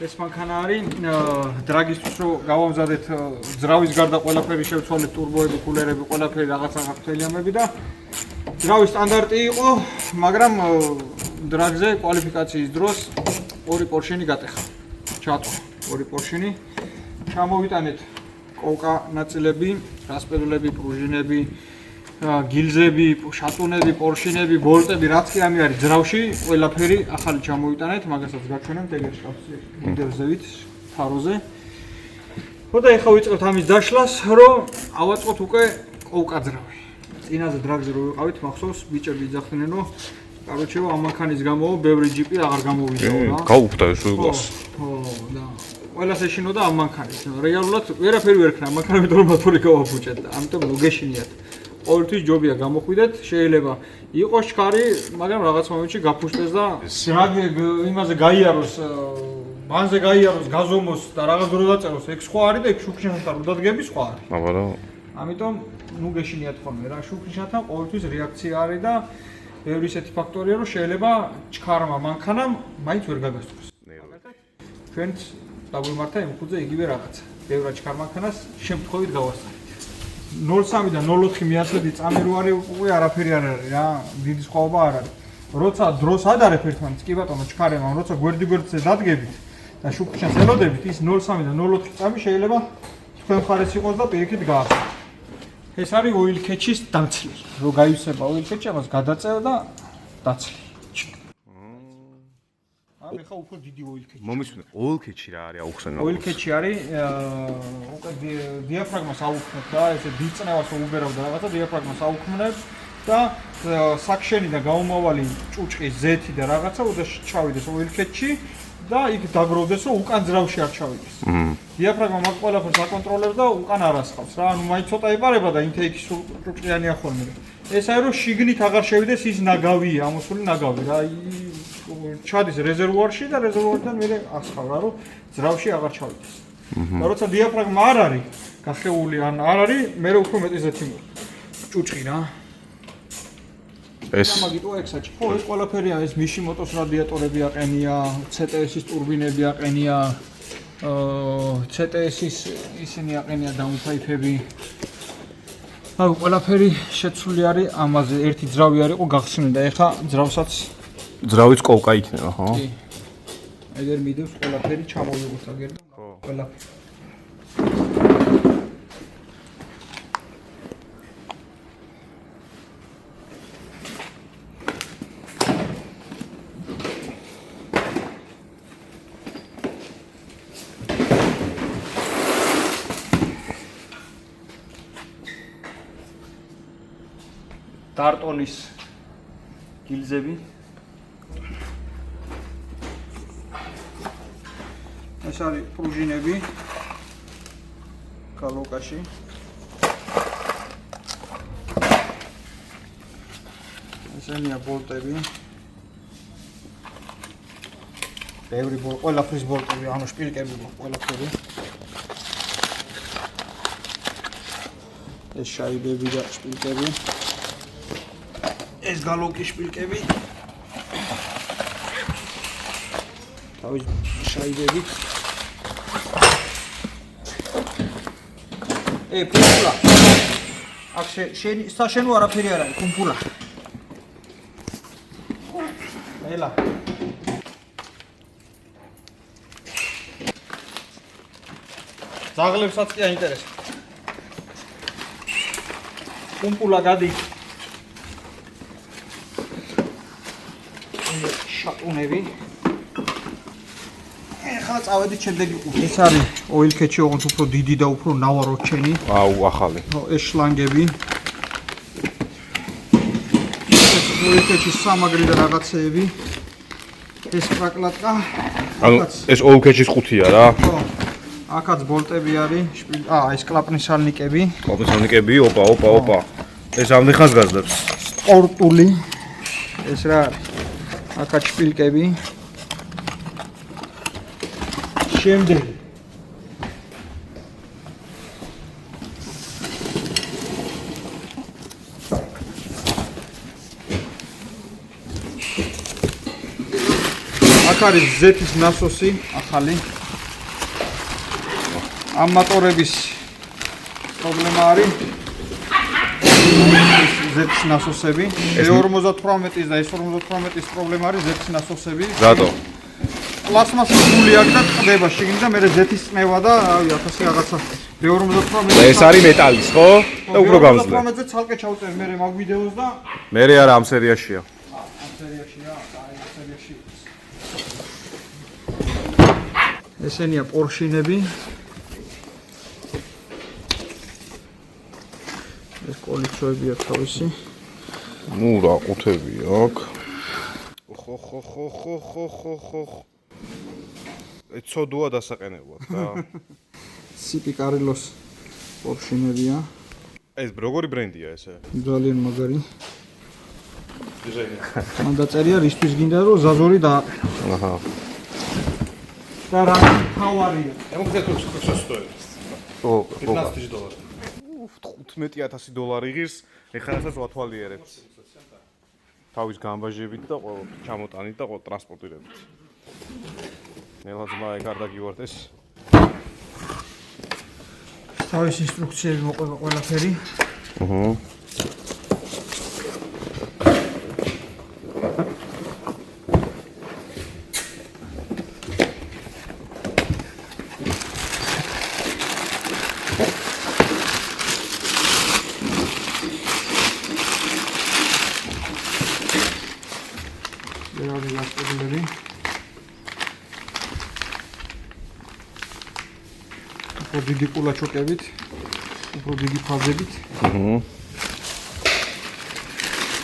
ეს მანქანა არის დრაგისთვის რომ გავამზადეთ ძრავის გარდა ყველაფერი შევცვალეთ ტურბოები, კულერები, ყველაფერი რაღაცა ფაქტელიამები და ძრავის სტანდარტი იყო, მაგრამ დრაგზე კვალიფიკაციის დროს ორი პორშინი გატეხა. ჩატო ორი პორშინი. ჩამოვიტანეთ კოკა ნაწილები, რასპედულები, პრუჟინები, გილზები, შატუნები, პორშინები, ბოლტები, რაც კი ამი არის ძრავში, ყველაფერი ახალი ჩამოვიტანეთ, მაგასაც გაჩვენებთ ეგრე შხაპზე, ლიდერზევით, ფაროზე. ხო და ეხლა ვიწყებთ ამის დაშლას, რომ ავაწყოთ უკვე კოკა ძრავი. წინაზე დრაგზე რო ვიყავით, მახსოვს, ბიჭები იძახდნენ, რომ კაროჩე ამ მანქანის გამო ბევრი ჯიპი აღარ გამოვიდაო რა. გაუხდა ეს უგას. ხო, და ყველას ეშინოდა ამ მანქანის. რეალურად ვერაფერი ვერ ქნა, მანქანები დრომატური გავაფუჭეთ და ამიტომ მოგეშინიათ. ყოველთვის ჯობია გამოხვიდეთ, შეიძლება იყოს ჩქარი, მაგრამ რაღაც მომენტში გაფუშტეს და დრაგზე იმაზე გაიაროს, ბანზე გაიაროს, გაზომოს და რაღაც დრო დაწეროს, ეგ სხვა არის და ეგ შუქშინათან რო დადგები სხვა არის. აბა ამიტომ ნუ გეშინიათ ხოლმე რა, შუქშინათან ყოველთვის რეაქცია არის და ბევრი ისეთი ფაქტორია, რომ შეიძლება ჩქარმა მანქანამ მაინც ვერ გაგასწროს. ჩვენც დაგვიმართა იმ ხუთზე იგივე რაღაცა. ბევრად ჩქარ მანქანას შემთხვევით გავასწრებთ. 0.3 და 0.4 მიაცვედი წამი რო არის უკვე არაფერი არ არის რა, დიდი სხვაობა არ არის. როცა დროს ადარებ ერთმანეთს, კი ბატონო, ჩქარემ, როცა გვერდზე დადგებით და შუქშინას ელოდებით, ის 0.3 და 0.4 წამი შეიძლება თქვენ მხარეს იყოს და პირიქით გაახსნათ. ეს არის ოილ-ქეჩის დამცლი. რო გაივსება ოილ-ქეჩი, ამას გადაწევ და დაცლი. ეხა უფრო დიდი ოილ-ქეჩი. მომისმინე, ოილ-ქეჩი რა არის აუხსენო? ოილ-ქეჩი არის უკვე დიაფრაგმას აუქმნებ და ესე დიდწნევას უუბერავ და რაღაცა დიაფრაგმას აუქმნებ და საქშენი და გაუმავალი ჭუჭყი, ზეთი და რაღაცა უნდა ჩავიდეს ოილ-ქეჩში და იქ დაგროვდეს რომ უკან ძრავში არ ჩავიდეს. დიაფრაგმა მაგ ყველაფერს აკონტროლებს და უკან არ ასხავს რა. ანუ მაინც ცოტა იპარება და ინტეიქი ჭუჭყიანია ხოლმე. ეს არის რომ შიგნით აღარ შევიდეს ის ნაგავია, ამოსული ნაგავი რა. ჩადის რეზერვუარში და რეზერვუარიდან მერე ასხავ რა, რომ ძრავში აღარ ჩავიდეს. და როცა დიაფრაგმა არ არის გახეული ან არ არის, მერე უფრო მეტი ზეთი მოდის. ჭუჭყი რა. ეს მაგიტო ექსაჩი. ხო, ეს ყველაფერია, ეს მიშიმოტოს რადიატორები აყენია, CTS-ის ტურბინები აყენია, CTS-ის ისინი აყენია დამუფაიფები. აი, ყველაფერი შეცვლილი არის ამაზე. ერთი ძრავი არ იყო გახსნილი და ეხა ძრავსაც ძრავის კოვკა იქნება, ხო? კი. ეგერ მიდევს ყველაფერი ჩამოვიღოთ აგერ და ყველაფერი. დარტონის გილზები. ეს არის პრუჟინები კალოკაში. ესენია ბოლტები. ბევრი ყველაფრის ბოლტები, ანუ შპილკები ყველაფერი. ეს შაიბები და შპილკები. ეს გალოკი შპილკები. თავის შაიბები. პუმპულა. აქ შენი საშენო არაფერი არ არის, პუმპულა. ელა. ზაღლებსაც კი აინტერესებს. პუმპულა გადი. შატუნები. ეხლა წავედით შემდეგი ყუთი. ეს არის ოილ-ქეჩი, ოღონდ უფრო დიდი და უფრო ნავაროჩენი. აუ, ახალი. ეს შლანგები. ეს ოილ-ქეჩის სამაგრი და რაღაცეები. ეს კრაკლატკა. ანუ ეს ოილ-ქეჩის ყუთია რა. ხო. აქაც ბოლტები არის. ეს კლაპნის სალნიკები. კლაპნის სალნიკები, ოპა. ეს ამდენ ხანს გაძლებს. სპორტული. ეს რა არის? აქაც შპილკები. შემდეგ აქ არის ზეთის ნასოსი ახალი. ამ მოტორების პრობლემა არის ზეთის ნასოსები. E58-ის და S58-ის პრობლემა არის ზეთის ნასოსები. რატო? პლასმასის გული აქ და ტყდება შიგნით და მე ზეთის წნევა და რავი 1000 რაღაცა E58. და ეს არის მეტალის, ხო? და უფრო გამძლე. E58-ზე ცალკე ჩავწერ მე მაგ ვიდეოს და მე არა ამ სერიაშია. ამ სერიაშია, აი ამ სერიაში. ესენია პორშინები. ეს კოლიცოებია თავისი. ნუ რა ყუთები აქ. ხო. ეცოდუა დასაყენებლად რა. CP Carlos პორშინებია. ეს როგორი ბრენდია ესე? ძალიან მაგარი. დიზაინი. მან დაწერია რისთვის გინდა რომ ზაზორი დააყენო. აჰა. და რა თავარია. Я могу сказать, сколько стоит. ო, $15,000. $15000 იღირს, ეხლა რასაც ვათვალიერებთ. თავის გამბაჟებით და ყოველ ჩამოტანით და ყოველ ტრანსპორტირებით. ნელა ძმა ეგ არ დაგივარდეს. თავის ინსტრუქციები მოყვება ყველაფერი. აჰა. ვერავი ლასტიკები. უფრო დიდი კულაჩოკებით, უფრო დიდი ფაზებით. აჰა.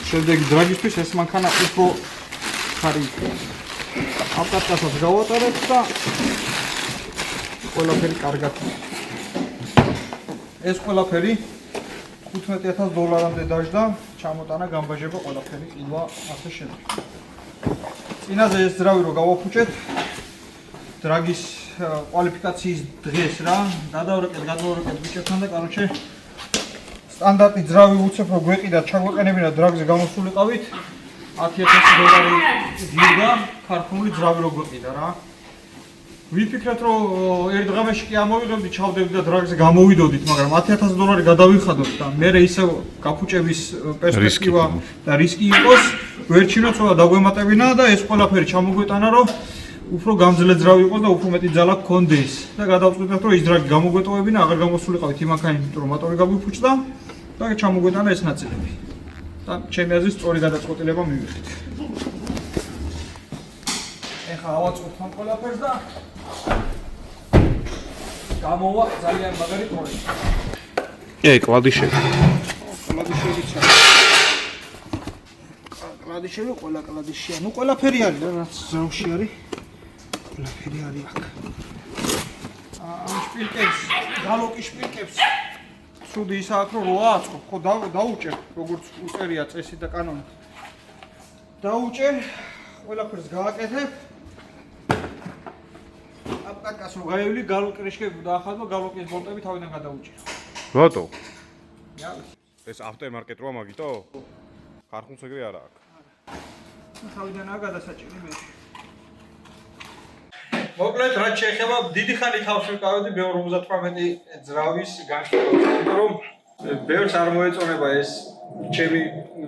შემდეგ დრაგისთვის ეს მანქანა უფრო ხარი იქნება. ავტაკასაც გავატარებთ და ყველაფერი კარგად. ეს ყველაფერი $15000-მდე დაждდა, ჩამოტანა, გამბაჟება ყველაფერი ყიდვა ასე შემდეგ. წინაზე ეს ძრავი რო გავაფუჭეთ, დრაგის კვალიფიკაციის დღეს რა, გადავარეკეთ ბიჭებთან და კაროჩე სტანდარტი ძრავი უცებ რო გვეყიდა, ჩაგვეყენებინა დრაგზე გამოსულიყავით, $10000 გირდა ქართული ძრავი რო გვეყიდა რა. ვიფიქრეთ რომ ერთ დღეში კი ამოვიღებდი, ჩავდებდი და დრაგზე გამოვიდოდით, მაგრამ $10000 გადავიხადოთ და მე ისე გაფუჭების პერსპექტივა და რისკი იყოს, ვერჩინოთ რა დაგვემატებინა და ეს ყველაფერი ჩამოგვეტანა რომ უფრო გამძლე ძრავი იყოს და უფრო მეტი ძალა გქონდეს და გადავწყვიტეთ რომ ის დრაგი გამოგვეტოვებინა, აღარ გამოსულიყავით იმანქანი, იმიტომ რომ მოტორი გაგვიფუჭდა და ჩამოგვეტანა ეს ნაწილები. და ჩემი აზრით სწორი გადაწყვეტილება მივიღეთ. ეხლა ავაწყობთ ამ ყველაფერს და გამოვა ძალიან მაგარი პროექტი. ე, კლადიშები. კლადიშებიც არის. კლადიშები, ყველა კლადიშია. ნუ ყველაფერი არის რა, რაც ზავში არის. ყველაფერი არის აქ. ამ შპილკებს, გალოკი შპილკებს. სუდი ის აქვს რომ როა აწყობ, ხო დაუჭერ, როგორც უწერია წესი და კანონი. დაუჭერ, ყველაფერს გააკეთებ. აპკაკას რო გაივლი, გალოკი რიშკები დაახალვა, გალოკის ბოლტები თავიდან გადაუჭირო. რატო? რავი. ეს ავტომარკეტ როა მაგითო? ხარხუნს ეგრე არა აქვს. თავიდანაა გადასაჭირი მე. მოკლედ, რაც შეეხება დიდი ხანი თავს ვიკავებდი B58 ძრავის განშტოებას, იმიტომ რომ ბევრს არ მოეწონება ეს ჩემი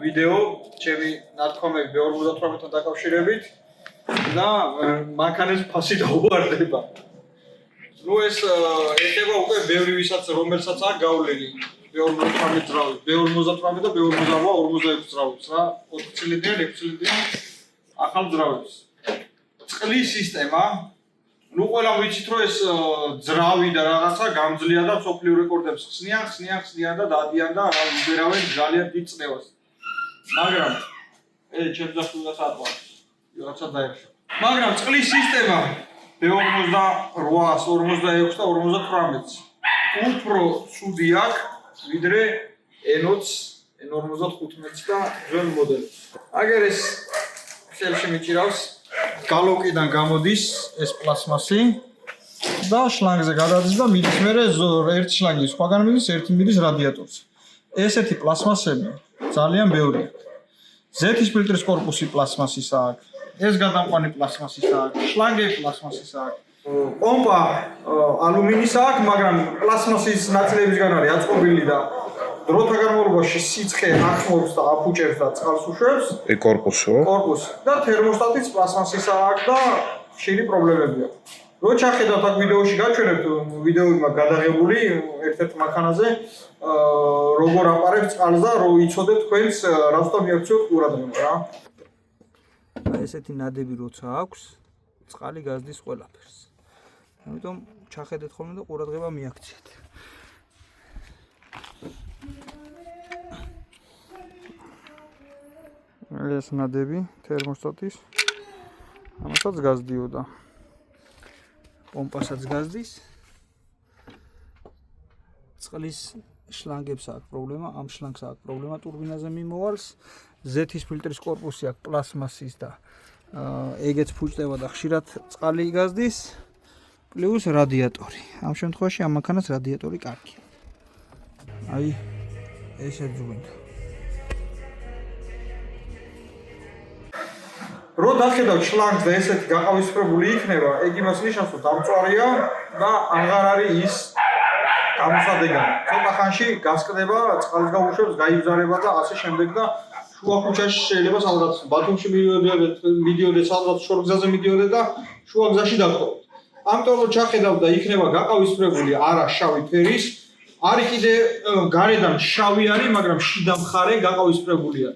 ვიდეო, ჩემი ნათქვამები B58-თან დაკავშირებით და მანქანებს ფასი დაუვარდება. ნუ ეს ეხება უკვე ბევრი ვისაც რომელსაც აქვს გავლილი B58 ძრავი, B58 და B58-46 ძრავის რა, 4 ცილინდრიან, 6 ცილინდრიან ახალ ძრავებს. წყლის სისტემა ნუ ყველა ვიცით რომ ეს ძრავი და რაღაცა გამძლეა და სოფლიო რეკორდებს ხსნიან და დადიან და ვიბერავენ ძალიან დიდ წნევას. მაგრამ ჩემს დასრულდა საათვარს. რაღაცა დაეხშო. მაგრამ წყლის სისტემა B58, 46 და 58 უფრო ცუდი აქვს ვიდრე N45 და ძველ მოდელებს. აგერ ეს ხელში მიჭირავს გალოკიდან გამოდის ეს პლასმასი და შლანგზე გადადის და მიდის მერე ერთი შლანგი სხვაგან მიდის, ერთი მიდის რადიატორზე. ესეთი პლასმასები ძალიან ბევრია. ზეთის ფილტრის კორპუსი პლასმასის აქვს, ეს გადამყვანი პლასმასის აქვს, შლანგები პლასმასის აქვს. პომპა ალუმინის აქვს, მაგრამ პლასმასის ნაწილებისგან არის აწყობილი და დროთა განმავლობაში სიცხე ახმობს და აფუჭებს და წყალს უშვებს. კორპუსო. კორპუსი და თერმოსტატიც პლასმასის აქვს და ხშირი პრობლემები აქვს. რო ჩახედავთ აქ ვიდეოში გაჩვენებთ, ვიდეო იმա გადაღებული ერთ-ერთ მანქანაზე, როგორ აპარებს წყალს და რო იცოდეთ თქვენს რას უნდა მიაქციოთ ყურადღება რა. აი ესეთი ნადები როცა აქვს, წყალი გაზდის ყველაფერს. ამიტომ ჩახედეთ ხოლმე და ყურადღება მიაქციეთ. ეს ნადები თერმოსტატის ამასაც გაზდიოდა. პომპასაც გაზდის. წყლის შლანგებს აქვს პრობლემა, ამ შლანგს აქვს პრობლემა ტურბინაზე მიმოვალს. ზეთის ფილტრის კორპუსი აქვს პლასმასის და ეგეც ფუჭდება და ხშირად წყალი გაზდის. პლუს რადიატორი. ამ შემთხვევაში ამ მანქანას რადიატორი კარგია. აი ესე ძღვინდა. რო დახედავთ შლანგს და ესეთი გაყავისფრებული იქნება, ეგ იმას ნიშნავს, რომ დამწვარია და აღარ არის ის გამოსადეგარი. ცოტა ხანში გასკდება, წყალს გაუშვებს, გაიბზარება და ასე შემდეგ და შუა ქუჩაში შეიძლება სადღაც ბათუმში მიდიოდეთ, სადღაც შორგზაზე მიდიოდეთ და შუა გზაში დაგტოვოთ. ამიტომ რომ ჩახედავთ და იქნება გაყავისფრებული არა შავი ფერის, არის კიდე გარედან შავი არის, მაგრამ შიდა მხარე გაყავისფრებულია.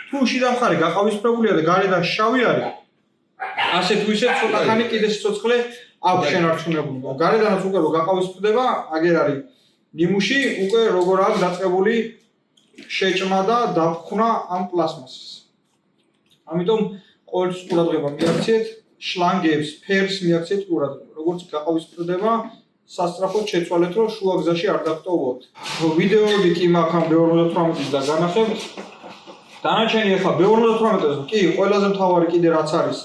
თუ შიდა მხარე გაყავისფრებულია და გარედან შავი არის, ასე თუ ისე ცოტა ხანი კიდე სიცოცხლე აქვს შენარჩუნებული. გარედანაც უკვე რო გაყავისფრდება, აგერ არის ნიმუში, უკვე როგორ აქვს დაწყებული შეჭმა და დაფხნა ამ პლასმასის. ამიტომ ყოველთვის ყურადღება მიაქციეთ, შლანგებს, ფერს მიაქციეთ ყურადღება. როგორც გაყავისფრდება, სასწრაფოდ შეცვალეთ, რომ შუა გზაში არ დაგტოვოთ. ვიდეოები კი მაქვს ამ B48-ის და განახებთ. დანარჩენი ახლა B48-ზე კი ყველაზე მთავარი კიდე რაც არის,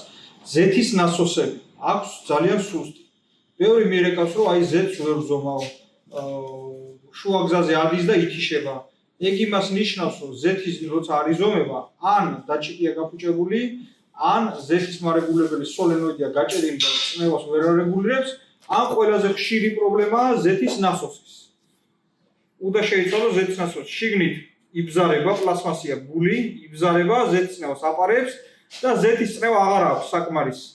ზეთის ნასოსები. აქვს ძალიან სუსტი. ბევრი მიერეკავს, რომ აი ზეთს ვერ ვზომავ. შუა გზაზე ადის და ითიშება. ეგ იმას ნიშნავს, რომ ზეთის როცა არ იზომება, ან დაჭიკია გაფუჭებული, ან ზეთის მარეგულებელი სოლენოიდია გაჭერილი და წნევას ვერ არეგულირებს, ან ყველაზე ხშირი პრობლემაა ზეთის ნასოსის. უნდა შეიცვალოს ზეთის ნასოსი. შიგნით იბზარება, პლასმასია გული, იბზარება, ზეთის წნევას აპარებს და ზეთის წნევა აღარ აქვს საკმარისი.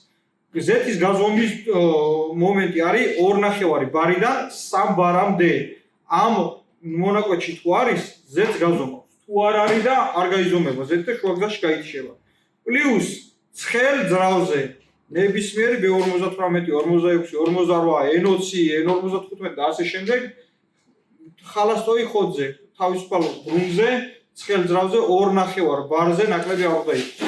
ზეთის გაზომვის მომენტი არის 2.5 ბარიდან 3 ბარამდე. ამ მონაკვეთში თუ არის, ზეთს გაზომავს. თუ არ არის და არ გაიზომება, ზეთი და შუა გზაში გაითიშება. პლუს ცხელ ძრავზე ნებისმიერი B48, 46, 48, N20, N55 და ასე შემდეგ ხალასტოი ხოძზე, თავისუფალ ბრუნზე, ცხელ ძრავზე 2.5 ბარზე ნაკლები არ უნდა იყოს.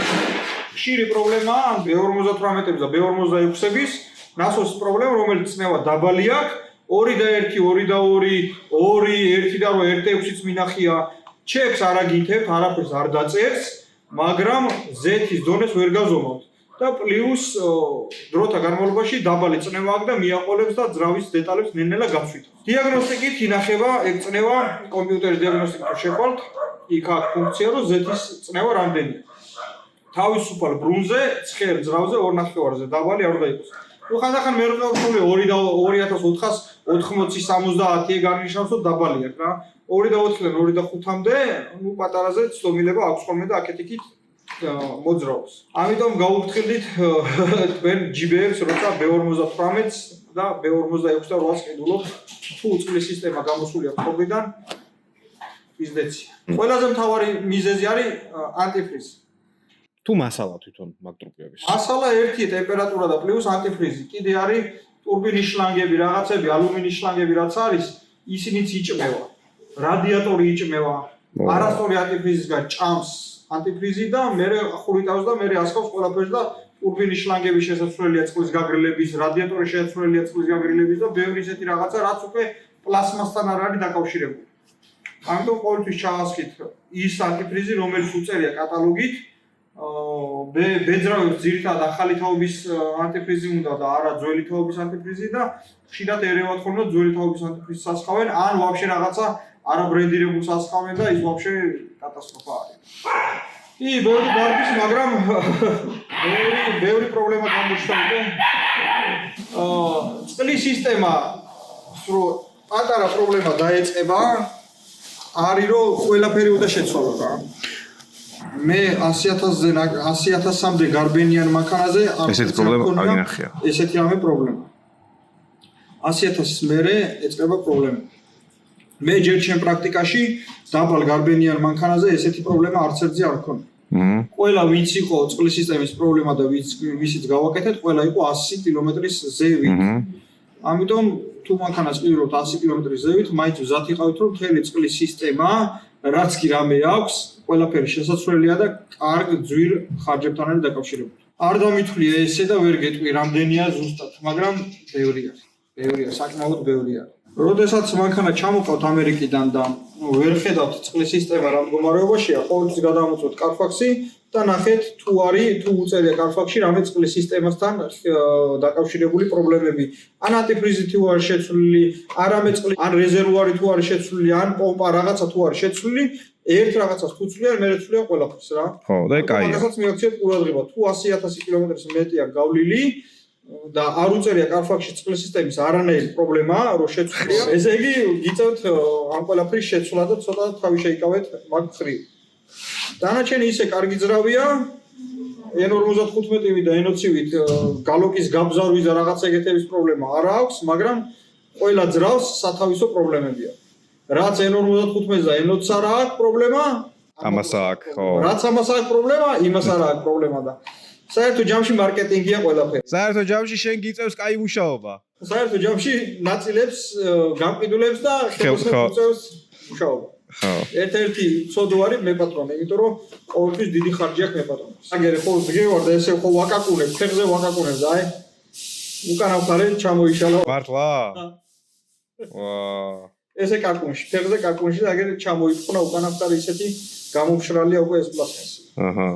ხშირი პრობლემაა ამ B48-ების და B46-ების ნასოს პრობლემა, რომელიც წნევა დაბალი აქვს, 2 და 1, 2 და 2, 2, 1 და 1.6-იც მინახია. ჩეკს არ აგითებთ, არაფერს არ დაწერს, მაგრამ ზეთის დონეს ვერ გაზომავთ. და პლუს დროთა განმავლობაში დაბალი წნევა აქვს და მიაყოლებს და ძრავის დეტალებს ნელ-ნელა გაცვით. დიაგნოსტიკით ინახება ეგ წნევა კომპიუტერის დიაგნოსტიკით შეხვალთ, იქ აქვს ფუნქცია, რომ ზეთის წნევა რამდენია. თავისუფალ ბრუნზე, ცხელ ძრავზე 2.5-ზე დაბალი არ უნდა იყოს. ნუ ხანდახან მე ვიყავ 2 და 2480-70 ეგ არნიშნავს, რომ დაბალი აქვს რა. 2 და 4-დან 2 და 5-მდე, ნუ პატარაზე ცდომილება აქვს ხოლმე და აქეთ-იქით მოძრაობს. ამიტომ გაუფრთხილდით თქვენ GB-ებს, როცა B48-ს და B46 და 8-ს ყიდულობთ, თუ წყლის სისტემა გამოსული აქვს ხობიდან, იზდეცია. ყველაზე მთავარი მიზეზი არის ანტიფრიზი. თუ მასალა თვითონ მაგტრუპიების. მასალა ერთია ტემპერატურა და პლუს ანტიფრიზი. კიდე არის ტურბინის შლანგები, რაღაცები, ალუმინის შლანგები რაც არის, ისინიც იჭმევა. რადიატორი იჭმევა. არასწორი ანტიფრიზისგან ჭამს ანტიფრიზი და მე ხურიტავს და მე ასხავს ყველაფერს და ტურბინის შლანგები შესაძლებელია წყლის გაგრილების, რადიატორი შესაძლებელია წყლის გაგრილების და ბევრი ისეთი რაღაცა, რაც უკვე პლასმასთან არ არის დაკავშირებული. ამიტომ ყოველთვის ჩაასხით ის ანტიფრიზი, რომელიც უწერია კატალოგით, ბეძრავებს ძირითადად ახალი თაობის ანტიფრიზი უნდა და არა ძველი თაობის ანტიფრიზი და ხშირად ერევათ ხოლმე ძველი თაობის ანტიფრიზს ასხავენ, ან ვაფშე რაღაცა არაბრენდირებულს ასხავენ და ის ვაფშე კატასტროფა არის. კი, ბევრი დარბის, მაგრამ ბევრი პრობლემა გამოჩნდა. წყლის სისტემა სულ პატარა პრობლემა დაეწყება. არის რომ ყველაფერი უნდა შეცვალო რა. მე 100,000-მდე გარბენიან მანქანაზე ესეთი პრობლემა არ გინახია. ესეთი რამე პრობლემა. 100,000-ის მერე ეწყება პრობლემა. მე ჯერ ჩემ პრაქტიკაში დაბალ გარბენიან მანქანაზე ესეთი პრობლემა არც ერთზე არ მქონია. ყველა ვინც იყო წყლის სისტემის პრობლემა და ვისიც გავაკეთეთ, ყველა იყო 100 კილომეტრის ზევით. ამიტომ თუ მანქანას ყიდულობთ 100 კილომეტრის ზევით, მაინც ვზად იყავით რომ მთელი წყლის სისტემა, რაც კი რამე აქვს, ყველაფერი შესაძლებელია და კარგ ძვირ ხარჯებთან არის დაკავშირებული. არ დამითვლია ესე და ვერ გეტყვი რამდენია ზუსტად, მაგრამ ბევრია, საკმაოდ ბევრია. როდესაც მანქანა ჩამოყავთ ამერიკიდან და ვერ ხედავთ წყლის სისტემა რა მდგომარეობაშია, ყოველთვის გადავამოწმოთ Carfax-ი და ნახეთ თუ უწერია Carfax-ში რამე წყლის სისტემასთან დაკავშირებული პრობლემები. ან ანტიფრიზი თუ არის შეცვლილი, არამე წყლის, ან რეზერვუარი თუ არის შეცვლილი, ან პომპა რაღაცა თუ არის შეცვლილი, ერთ რაღაცას თუ ცვლიან, მე ცვლიან ყველაფერს რა. ხო, და კაია. მაგასაც მიაქციეთ ყურადღება, თუ 100,000 კილომეტრის მეტია გავლილი და არ უწერია Carfax-ში წყლის სისტემის არანაირი პრობლემა, რომ შეცვლია. ესე იგი, გიწევთ ამ ყველაფრის შეცვლა და ცოტა თავი შეიკავეთ მაგ ხრივ. დანარჩენი ისე კარგი ძრავია, N55-ით და N20-ით გალოკის გაბზარვის და რაღაც ეგეთების პრობლემა არ აქვს, მაგრამ ყველა ძრავს სათავისო პრობლემები აქვს. რაც N55 და N20-ს არ აქვს პრობლემა, ამას აქვს, ხო. რაც ამას აქვს პრობლემა, იმას არ აქვს პრობლემა და საერთო ჯამში მარკეტინგია ყველაფერი. საერთო ჯამში შენ გიწევს კაი მუშაობა. საერთო ჯამში ნაწილებს გამყიდულებს და ხელოსნებს უწევს მუშაობა. ხო. ერთ-ერთი ცოდო არის მე პატრონი, იმიტომ რომ ყოველთვის დიდი ხარჯი აქვს მე პატრონს. აგერ ხო ზგევარ და ესე ხო ვაკაკუნებ, ფეხზე ვაკაკუნებ და აი უკანა მხარე ჩამოიშალა. მართლა? ვაა. ესე კაკუნში, ფეხზე კაკუნში და აგერ ჩამოიფხნა უკანა მხარე ისეთი გამომშრალია უკვე ეს პლასტმასი. აჰა.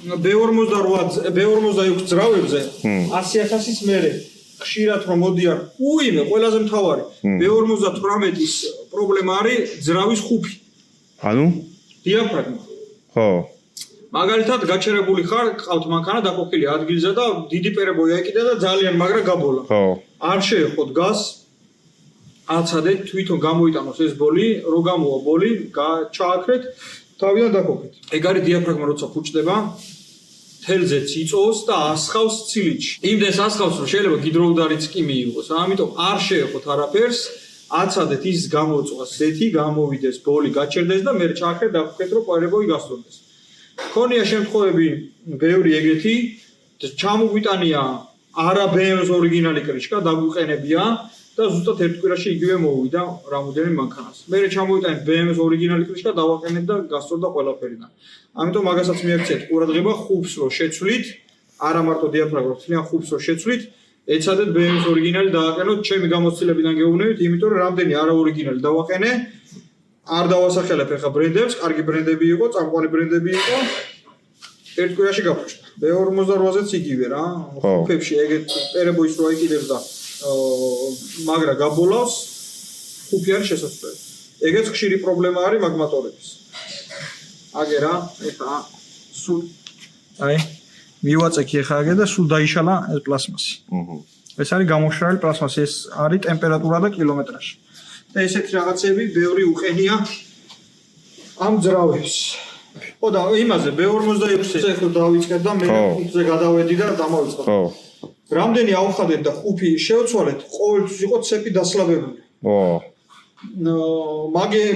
B46 ძრავებზე 100,000-ის მერე ხშირად რომ მოდიან უიმე ყველაზე მთავარი B58-ის პრობლემა არის ძრავის ხუფი. ანუ? დიაფრაგმა. ხო. მაგალითად გაჩერებული ხარ, ყავთ მანქანა დაყოფილი ადგილზე და დიდი პერებოია ეკიდა და ძალიან მაგრა გაბოლა. ხო. არ შეეხოთ გას. აცადეთ თვითონ გამოიტანოს ეს ბოლი, რო გამოვა ბოლი, ჩააქრეთ, თავიდან დაყოფით. ეგ არის დიაფრაგმა, როცა ფუჭდება, თელზეც იწოვს და ასხავს ცილითში. იმდენს ასხავს, რომ შეიძლება გიდროუდარიც კი მიიღოს. ამიტომ არ შეეხოთ არაფერს, აცადეთ ის გამოწვას ზეთი, გამოვიდეს ბოლი, გაჩერდეს და მე ჩააქრეთ დახვდეთ, რომ პერებოი გასწორდეს. ქონია შემთხვევები ბევრი ეგეთი, ჩამოგვიტანია არა BMW-ს ორიგინალი კრიშკა, დაგვიყენებია და ზუსტად ერთ კვირაში იგივე მოვიდა რამოდენიმე მანქანას. მე ჩამოვიტანეთ BMW-ს ორიგინალი კრიშკა, დავაყენეთ და გასწორდა ყველაფერი და. ამიტომ მაგასაც მიაქციეთ ყურადღება ხუფს რო შეცვლით, არა მარტო დიაფრაგმას, თლიან ხუფს რო შეცვლით, ეცადეთ BMW-ს ორიგინალი დააყენოთ, ჩემი გამოცდილებიდან გეუბნებით, იმიტომ რომ რამდენი არა ორიგინალი დავაყენე, არ დავასახელებ ახლა ბრენდებს, კარგი ბრენდები იყო, წამყვანი ბრენდები იყო. ერთ კვირაში გაფუჭდა. B48-ზეც იგივე რა, ხუფებში ეგეთ პერებოის რო ეკიდებს და მაგრა გაბოლავს, ხუფი არის შესაძლებელი. ეგეც ხშირი პრობლემა არის მაგმატორების. აგერა, ეხა სულ აი მივაწექი ეხა აგე და სულ დაიშალა ეს პლასმასი. ეს არის გამოშრალი პლასმასი, ეს არის ტემპერატურა და კილომეტრაჟი. და ესეთი რაღაცები ბევრი უყენია ამ ძრავებს. ხო და იმაზე B46-ზე ეხლა დავიწყებ და მე ხუთზე გადავედი და დამავიწყებ. ხო. რამდენი ავხადეთ და ხუფი შევცვალეთ, ყოველთვის იყო ცეპი დასლაბებული.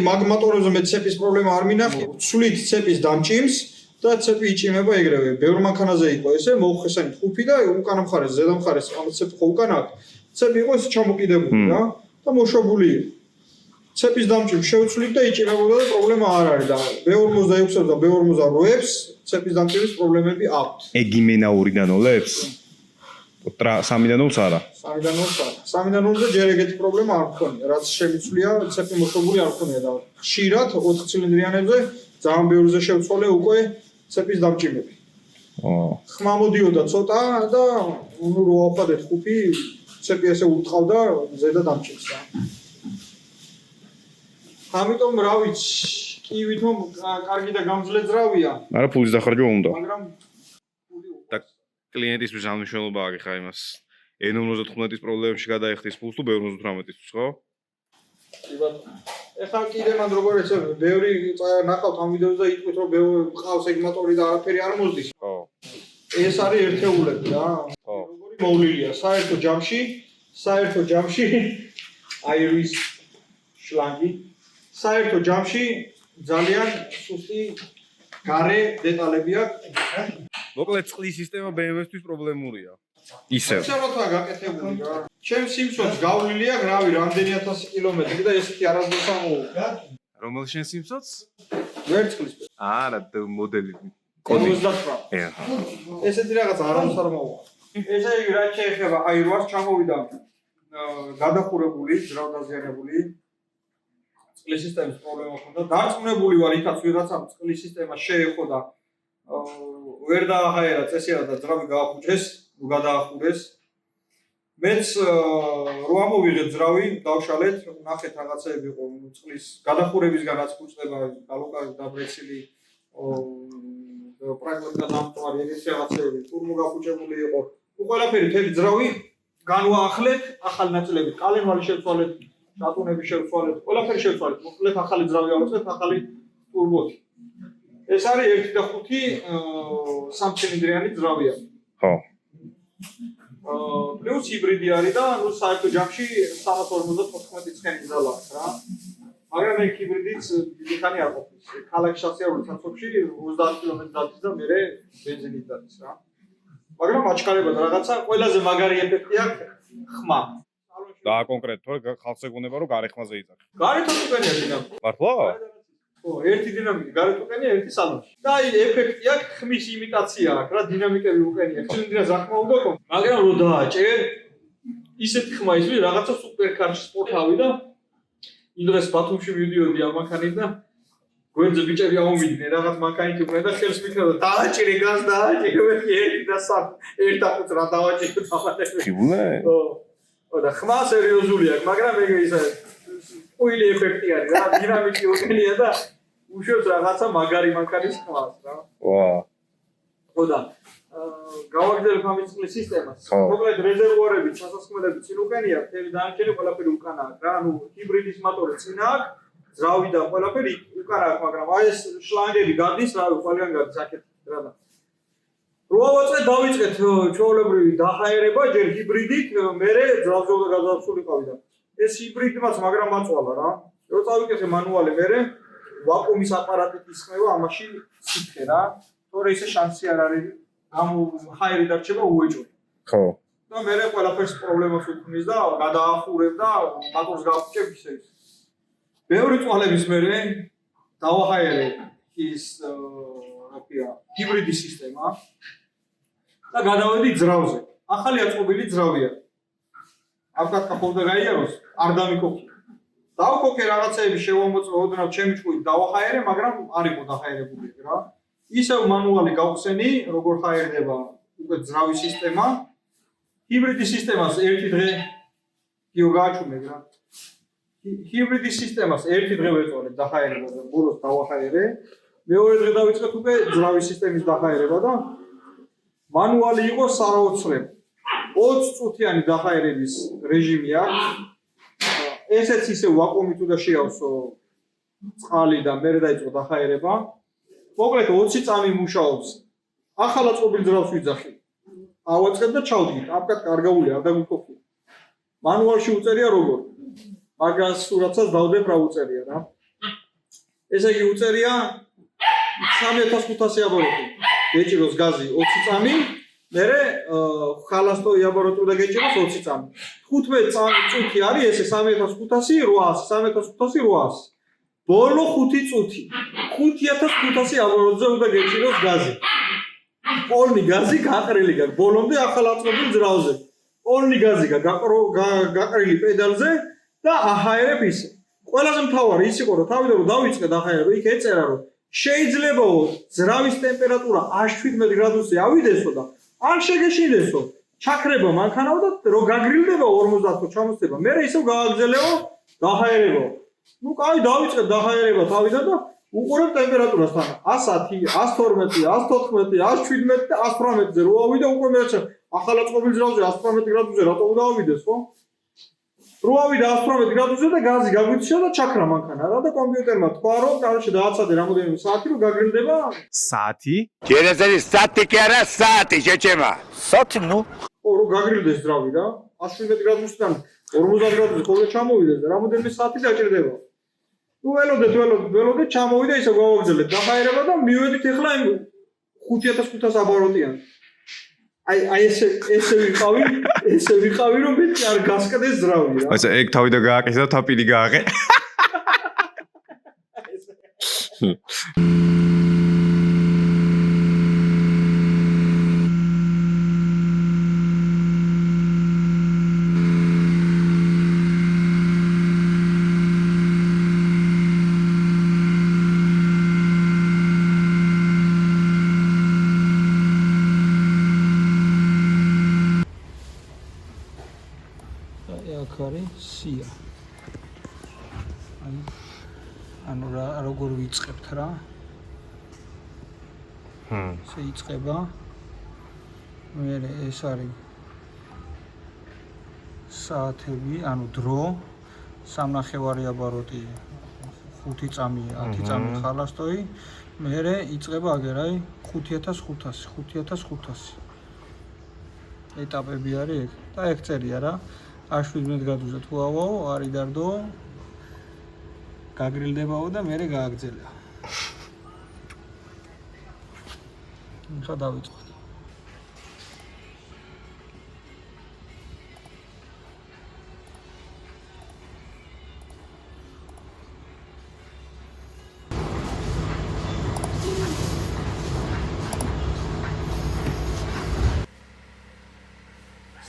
მაგმატორებზე მე ცეპის პრობლემა არ მინახე. ვცვლით ცეპის დამჭიმს და ცეპი იჭიმება ეგრევე. ბევრ მანქანაზე იყო ესე, მოუხესანით ხუფი და უკანა მხარეს, ზედა მხარეს ამ ცეპი ხო უკანა აქვს. ცეპი იყო ეს ჩამოკიდებული რა და მოშვებული იყო. ცეპის დამჭიმს შევცვლით და იჭიმებოდა და პრობლემა არ არის და B46-ს და B48-ს ცეპის დამჭიმის პრობლემები აქვთ. ეგიმენაურიდან ოლებს? 3-დან 0-ს არა. 3-დან 0-ს არა. 3-დან 0-ზე ჯერ ეგეთი პრობლემა არ მქონია, რაც შემიცვლია ცეპი მოშვებული არ მქონია და ხშირად 4 ცილინდრიანებზე ძალიან ბევრზე შევცვალე უკვე ცეპის დამჭიმები. ხმა მოდიოდა ცოტა და ნუ რო ავხადეთ ხუფი, ცეპი ესე უტყავდა ზედა დამჭიმს რა. ამიტომ რა ვიცი, კი ვითომ კარგი და გამძლე ძრავია. არა ფულის დახარჯვა უნდა. მაგრამ კლიენტისთვის სამშველობა აქვს ხა იმას N59-ის პრობლემებში გადაიხდის ფულს თუ B58-ის ხო? ეხლა კიდე მან როგორ ეცე ბევრი ნახავთ ამ ვიდეოზე და იტყვით რომ ყავს ეგ მოტორი და არაფერი არ მოსდის. ხო. ეს არის ერთეულები რა. ხო. როგორი მოვლილია საერთო ჯამში აირის შლანგი საერთო ჯამში ძალიან სუსტი გარე დეტალები აქვს. მოკლედ წყლის სისტემა BMW-თვის პრობლემურია. ისევ. შევათა გაკეთებული რა. ჩემ სიმსონს გავლილი აქვს რავი რამდენი 1000 კილომეტრი და ესეთი არასდროს ამოვიდა. რომელ შენ სიმსონს? ვერცხლის. არა, მოდელი. კოდი. ეხა. ესეთი რაღაც არასდროს არ მოვა. ესე იგი რა შეეხება აირვას ჩამოვიდა გადახურებული, ძრავდაზიანებული წყლის სისტემის პრობლემა ჰქონდა. დარწმუნებული ვარ იქაც ვიღაცამ წყლის სისტემა შეეხო და ვერ დააჰაერა წესიერ და ძრავი გაახუჭეს, გადაახურეს. მეც რო ამოვიღეთ ძრავი, დავშალეთ, ნახეთ რაღაცეები იყო წყლის გადახურებისგანაც ხუჭდება, გალოკარი დაბრეცილი, პრაქტიკულად დამწვარი ეგეთი რაღაცეები, თურმო გახუჭებული იყო. ყველაფერი თელი ძრავი განვაახლეთ, ახალი ნაწილებით, კალენვალი შევცვალეთ, შატუნები შევცვალეთ, ყველაფერი შევცვალეთ. მოკლედ ახალი ძრავი ავუწყეთ, ახალი ტურბოთი. ეს არის 1 და 5 სამცილინდრიანი ძრავია. ხო. პლუს ჰიბრიდი არის და ნუ საერთო ჯამში 354 ცხენი ძალა აქვს რა. მაგრამ ეგ ჰიბრიდიც დიდი ხანი არ ყოფნის. ქალაქ შასიარული საცობში 30 კილომეტრი დადის და მერე ბენზინით დადის რა. მაგრამ აჩქარებად რაღაცა ყველაზე მაგარი ეფექტი აქვს ხმა. და კონკრეტ თორე ხალხს ეგუნება რომ გარეხმაზე იწახ. გარეთაც უკენია დინამიკა. მართლა? ხო, ერთი დინამიკა გარეთ უკენია, ერთი სალონში. და აი ეფექტი აქვს ხმის იმიტაცია აქვს რა, დინამიკები უკენია. ცილინდრა ზახმაუდა ხო? მაგრამ რო დააჭერ ისეთი ხმა ისვი რაღაცა სუპერკარში სპორტავი და იმ დღეს ბათუმში მივდიოდი ამ მანქანით და გვერდზე ბიჭები ამომიდნენ რაღაც მანქანით უკრა და ხელს მიქნევდა დააჭირე გაზ დააჭირე ერთი და სამ ერთ ახუც რა დავაჭირე დავაჭირე. ხიბულე? ხო და ხმა სერიოზული აქვს, მაგრამ ეგ ისე უილი ეფექტი არის რა, დინამიკი უკენია და უშევს რაღაცა მაგარი მანქანის ხმას რა. ვა. ხო და გავაგრძელებ ამ წყლის სისტემას. მოკლედ რეზერვუარები, ჩასასხმელები წინ უკენია, თემი დაანჩენი ყველაფერი უკანა აქვს რა, ანუ ჰიბრიდის მოტორი წინ აქვს, ძრავი და ყველაფერი უკანა აქვს, მაგრამ აი ეს შლანგები გადის, რავი, ყველგან გადის აქეთ რა და რო ავაწყეთ დავიწყეთ ჩვეულებრივი დაჰაერება ჯერ ჰიბრიდით, მერე ძრავზე და გადასულიყავი და ეს ჰიბრიდმაც მაგრამ მაწვალა რა. რო წავიკეთე მანუალი მერე ვაკუუმის აპარატით ისხმევა ამაში სითხე რა. თორე ისე შანსი არ არის ჰაერი დარჩება უეჭვი. ხო. და მერე ყველაფერს პრობლემას უქმნის და გადაახურებ და მოტორს გავხუჭებ ისე ის. ბევრი წვალების მერე დავაჰაერე ის რაფია ჰიბრიდის სისტემა და გადავედი ძრავზე. ახალი აწყობილი ძრავია. აბკატ ხოდა გაიაროს არ დამიკოქი. დავკოქე რაღაცეები შევამოწმე ოდნავ ჩემი ჭკუით დავაჰაერე, მაგრამ არ იყო დაჰაერებული რა. ისევ მანუალი გავხსენი, როგორ ჰაერდება უკვე ძრავის სისტემა. ჰიბრიდის სისტემას ერთი დღე გიო გააჩუმე რა. ჰიბრიდის სისტემას ერთი დღე ვეწოლე დაჰაერება და ბოლოს დავაჰაერე. მეორე დღე დავიწყეთ უკვე ძრავის სისტემის დაჰაერება და მანუალი იყო საოცრებ. 20 წუთიანი დაჰაერების რეჟიმი აქვს. ესეც ისე ვაკუუმით უნდა შეავსო წყალი და მერე დაიწყო დაჰაერება. მოკლედ 20 წამი მუშაობს. ახლა წყობილ ძრავს ვიძახი. ავაწყეთ და ჩავდგით. აბკატ კარგავული არ დაგიკოქი. მანუალში უწერია როგორ. მაგას სურათსაც დავდებ რა უწერია რა. ესე იგი უწერია 3500 აბოროტი. გეჭიროს გაზი 20 წამი, მერე ხალასტო აბოროტი და გეჭიროს 20 წამი. 15 წუთი არის ესე 3500 800, 3500 800. ბოლო 5 წუთი. 5500 აბოროტზე უნდა გეჭიროს გაზი. პოლნი გაზი გაყრილი გაქვს. ბოლომდე ახალ აწყობილ ძრავზე. პოლნი გაზი გაყრილი პედალზე და აჰაერებ ისე. ყველაზე მთავარი ის იყო რომ თავიდან რომ დავიწყე დაჰაერება, იქ ეწერა რომ შეიძლებაო ძრავის ტემპერატურა 117 გრადუსი ავიდესო და არ შეგეშინდესო. ჩაქრება მანქანაო და რო გაგრილდება 50-ო ჩამოსწება. მე ისევ გააგზელეო დაჰაერება. ნუ კაი დავიწყე დაჰაერება თავიდან და უყურებ ტემპერატურასთან 110, 112, 114, 117 და 118-ზე რო ავიდა უკვე მე ახალ წყობილ ძრავზე 118 გრადუსზე რატო უნდა ავიდეს, ხო? რო ავიდა 118 გრადუსზე და გაზი გაგვიჩნდა და ჩაქრა მანქანა რა და კომპიუტერმა თქვა რომ კაროჩე დააცადე რამოდენიმე საათი რომ გაგრილდება საათი? Через стати que era стати, შეჩემა. Საათი ნუ ო რო გაგრილდეს ძრავი რა 117 გრადუსიდან 50 გრადუსზე ხოლმე ჩამოვიდეს და რამოდენიმე საათი დაჭირდება. ნუ ველოდეთ ჩამოვიდა ისე გავაგზავნეთ დახაერება და მივედით ახლა იმ 5500 აბოროტიან. აი ესე ვიყავი რომ მე არ გასკდეს ძრავი რა. ასე ეგ თავი და გააკეთე და თაპირი გააყე. აქ არის სია. ანუ როგორ ვიწყებთ რა? შეიწყება. მე ეს არის საათები, ანუ დრო, 3.5 აბაროტი, 5 წამი, 10 წამი ხალასტოი. მე იწყება აგერ აი 5500. ეტაპები არის ეგ და ეგ წერია რა. 117 გრადუსზე თუ ავაო, არის დარდო. გაგრილდებაო და მე გააგზელება. ხა დავიწყოთ.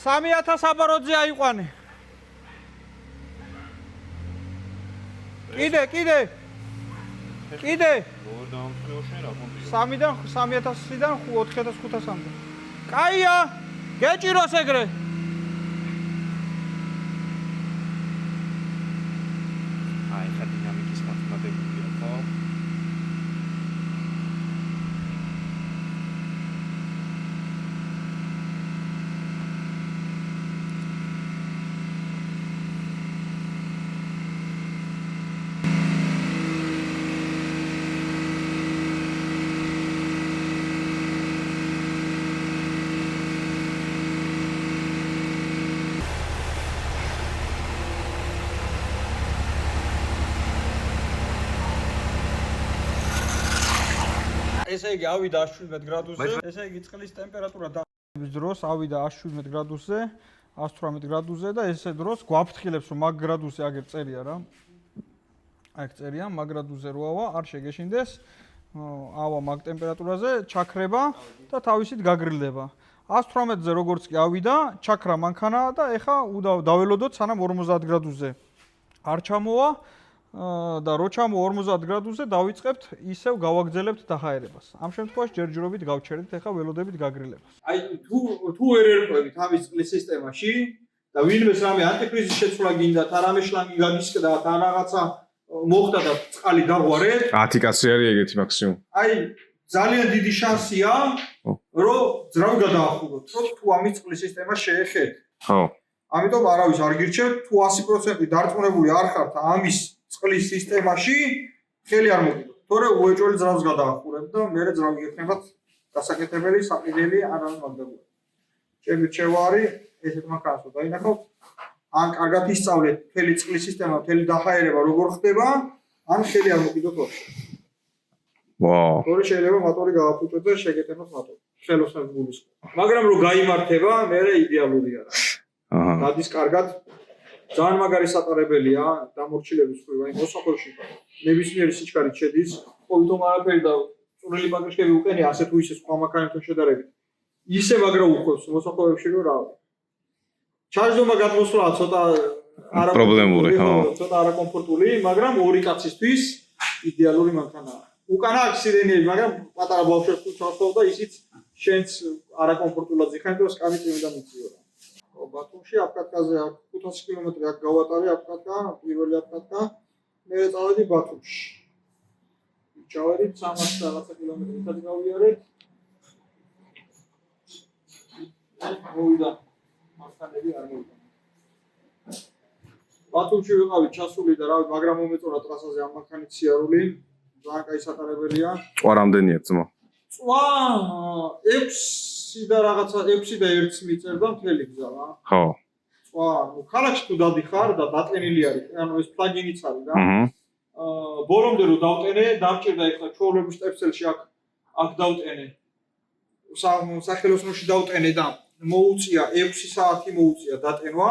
$3000 აბაროტზე აიყვანე. კიდე. როგორ დავამტყიო შენ რა კონტიო? 3000-დან 4500-მდე. კაია, გეჭიროს ეგრე. აი ხა დინამიკის მათემატიკია ხო? ესე იგი ავიდა 117 გრადუსზე. ესე იგი წყლის ტემპერატურა დაწყების დროს ავიდა 117 გრადუსზე, 118 გრადუსზე და ესე დროს გვაფრთხილებს რომ მაგ გრადუსზე აგერ წერია რა. აქ წერია მაგ გრადუსზე რო ავა, არ შეგეშინდეს. ავა მაგ ტემპერატურაზე ჩაქრება და თავისით გაგრილდება. 118-ზე როგორც კი ავიდა, ჩაქრა მანქანა და ეხა დაველოდოთ სანამ 50 გრადუსზე. არ ჩამოვა და რო ჩამო 50 გრადუსზე დავიწყებთ ისევ გავაგზელებთ დახაერებას. ამ შემთხვევაში ჯერჯერობით გავჩერდით ახლა ველოდებით გაგრილებას. აი თუ ვერ ერკვევით ამის წყლის სისტემაში და ვინმეს რამე ანტიკრიზის შეცვლა გინდათ, რამე შლანგი გაგისკდათ, ან რაღაცა მოხდა და წყალი გაღვარეთ, 10 კაცი არის ეგეთი მაქსიმუმ. აი ძალიან დიდი შანსია რომ ძრავი გადაახუროთ, რომ თუ ამის წყლის სისტემა შეეხეთ. ხო. ამიტომ არავის არ გირჩევთ, თუ 100% დარწმუნებული არ ხართ ამის წყლის სისტემაში ხელი არ მოგიდოთ. თორე უეჭველი ძრავს გადაახურებთ და მე ძრავი გექნებათ დასაკეთებელი, საყიდელი არავინ მაგდებული. შემიჩევა არის ესეთ მანქანასო დაინახავთ. ან კარგად ისწავლეთ მთელი წყლის სისტემა, მთელი დახაერება როგორ ხდება, ან ხელი არ მოგიდოთ ვაფშე. ვაუ. თორე შეიძლება მოტორი გააფუჭოთ და შეგეტენოთ მოტორი. ხელოსნებს გულისხმობ. მაგრამ რო გაიმართება, მე იდეალურია რა. დადის კარგად. ძალიან მაგარი სატარებელია დამორჩილების ხრივ, აი მოსახვევში ნებისმიერი სიჩქარით შედის, ყოველთვის არაფერი და წვრილი ბაგაჟები უკენია ასე თუ ისე სხვა მანქანებთან შედარებით. ისე მაგრა უხვევს მოსახვევში რომ რა. ჩარჯდომა გადმოსვლა ცოტა პრობლემური, ხო. ცოტა არაკომფორტული, მაგრამ ორი კაცისთვის იდეალური მანქანაა. უკანა აქვს სირენები, მაგრამ პატარა ბავშვებს თუ ჩავსვავ და ისიც შენც არაკომფორტულად ზიხარ და სკანი წინ დამიწიო რა. ბათუმში აფკატკაზე 500 კილომეტრი აქ გავატარე აფკატკა, პირველი აფკატკა, მე წავედი ბათუმში. ჩავედით 300 რაღაცა კილომეტრით გავიარეთ. მოვიდა მასკანები არ მოვიდა. ბათუმში ვიყავით ჩასული და რავი, მაგრამ მომეწონა ტრასაზე ამ მანქანით სიარული. ძალიან კაი სატარებელია. წვა რამდენია ძმა? წვა 6 და რაღაცა 6 და 1 მიწერდა მთელი გზა რა. ხო. წვა, ნუ ქალაქში თუ დადიხარ და დატენილი არის, ანუ ეს პლაგინიც არის რა. ბოლომდე რო დავტენე, დამჭირდა ეხლა ჩვეულებრივ სტეპსელში აქ დავტენე. სახელოსნოში დავტენე და მოუწია 6 საათი მოუწია დატენვა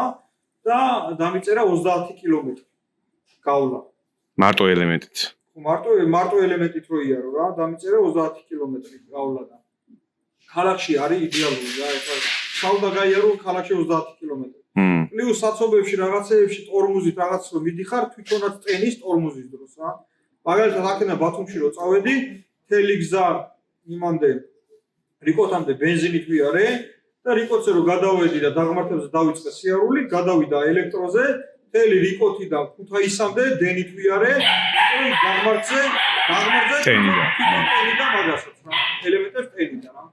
და დამიწერა 30 კილომეტრი გავლა. მარტო ელემენტით. მარტო ელემენტით რო იარო რა, დამიწერა 30 კილომეტრი გავლა და ქალაქში არის იდეალური რა, ეხლა საუდა გაიარო ქალაქში 30 კილომეტრი. პლუს საცობებში რაღაცეებში ტორმუზით რაღაც რო მიდიხარ, თვითონაც ტენის ტორმუზის დროს რა. მაგალითად აქედან ბათუმში რო წავედი, მთელი გზა იმამდე რიკოთამდე ბენზინით ვიარე და რიკოთზე რო გადავედი და დაღმართებზე დავიწყე სიარული, გადავიდა ელექტროზე, მთელი რიკოთიდან ქუთაისამდე დენით ვიარე, დაღმართზე ტენიდა მაგასაც რა, ელემენტებს ტენიდა რა.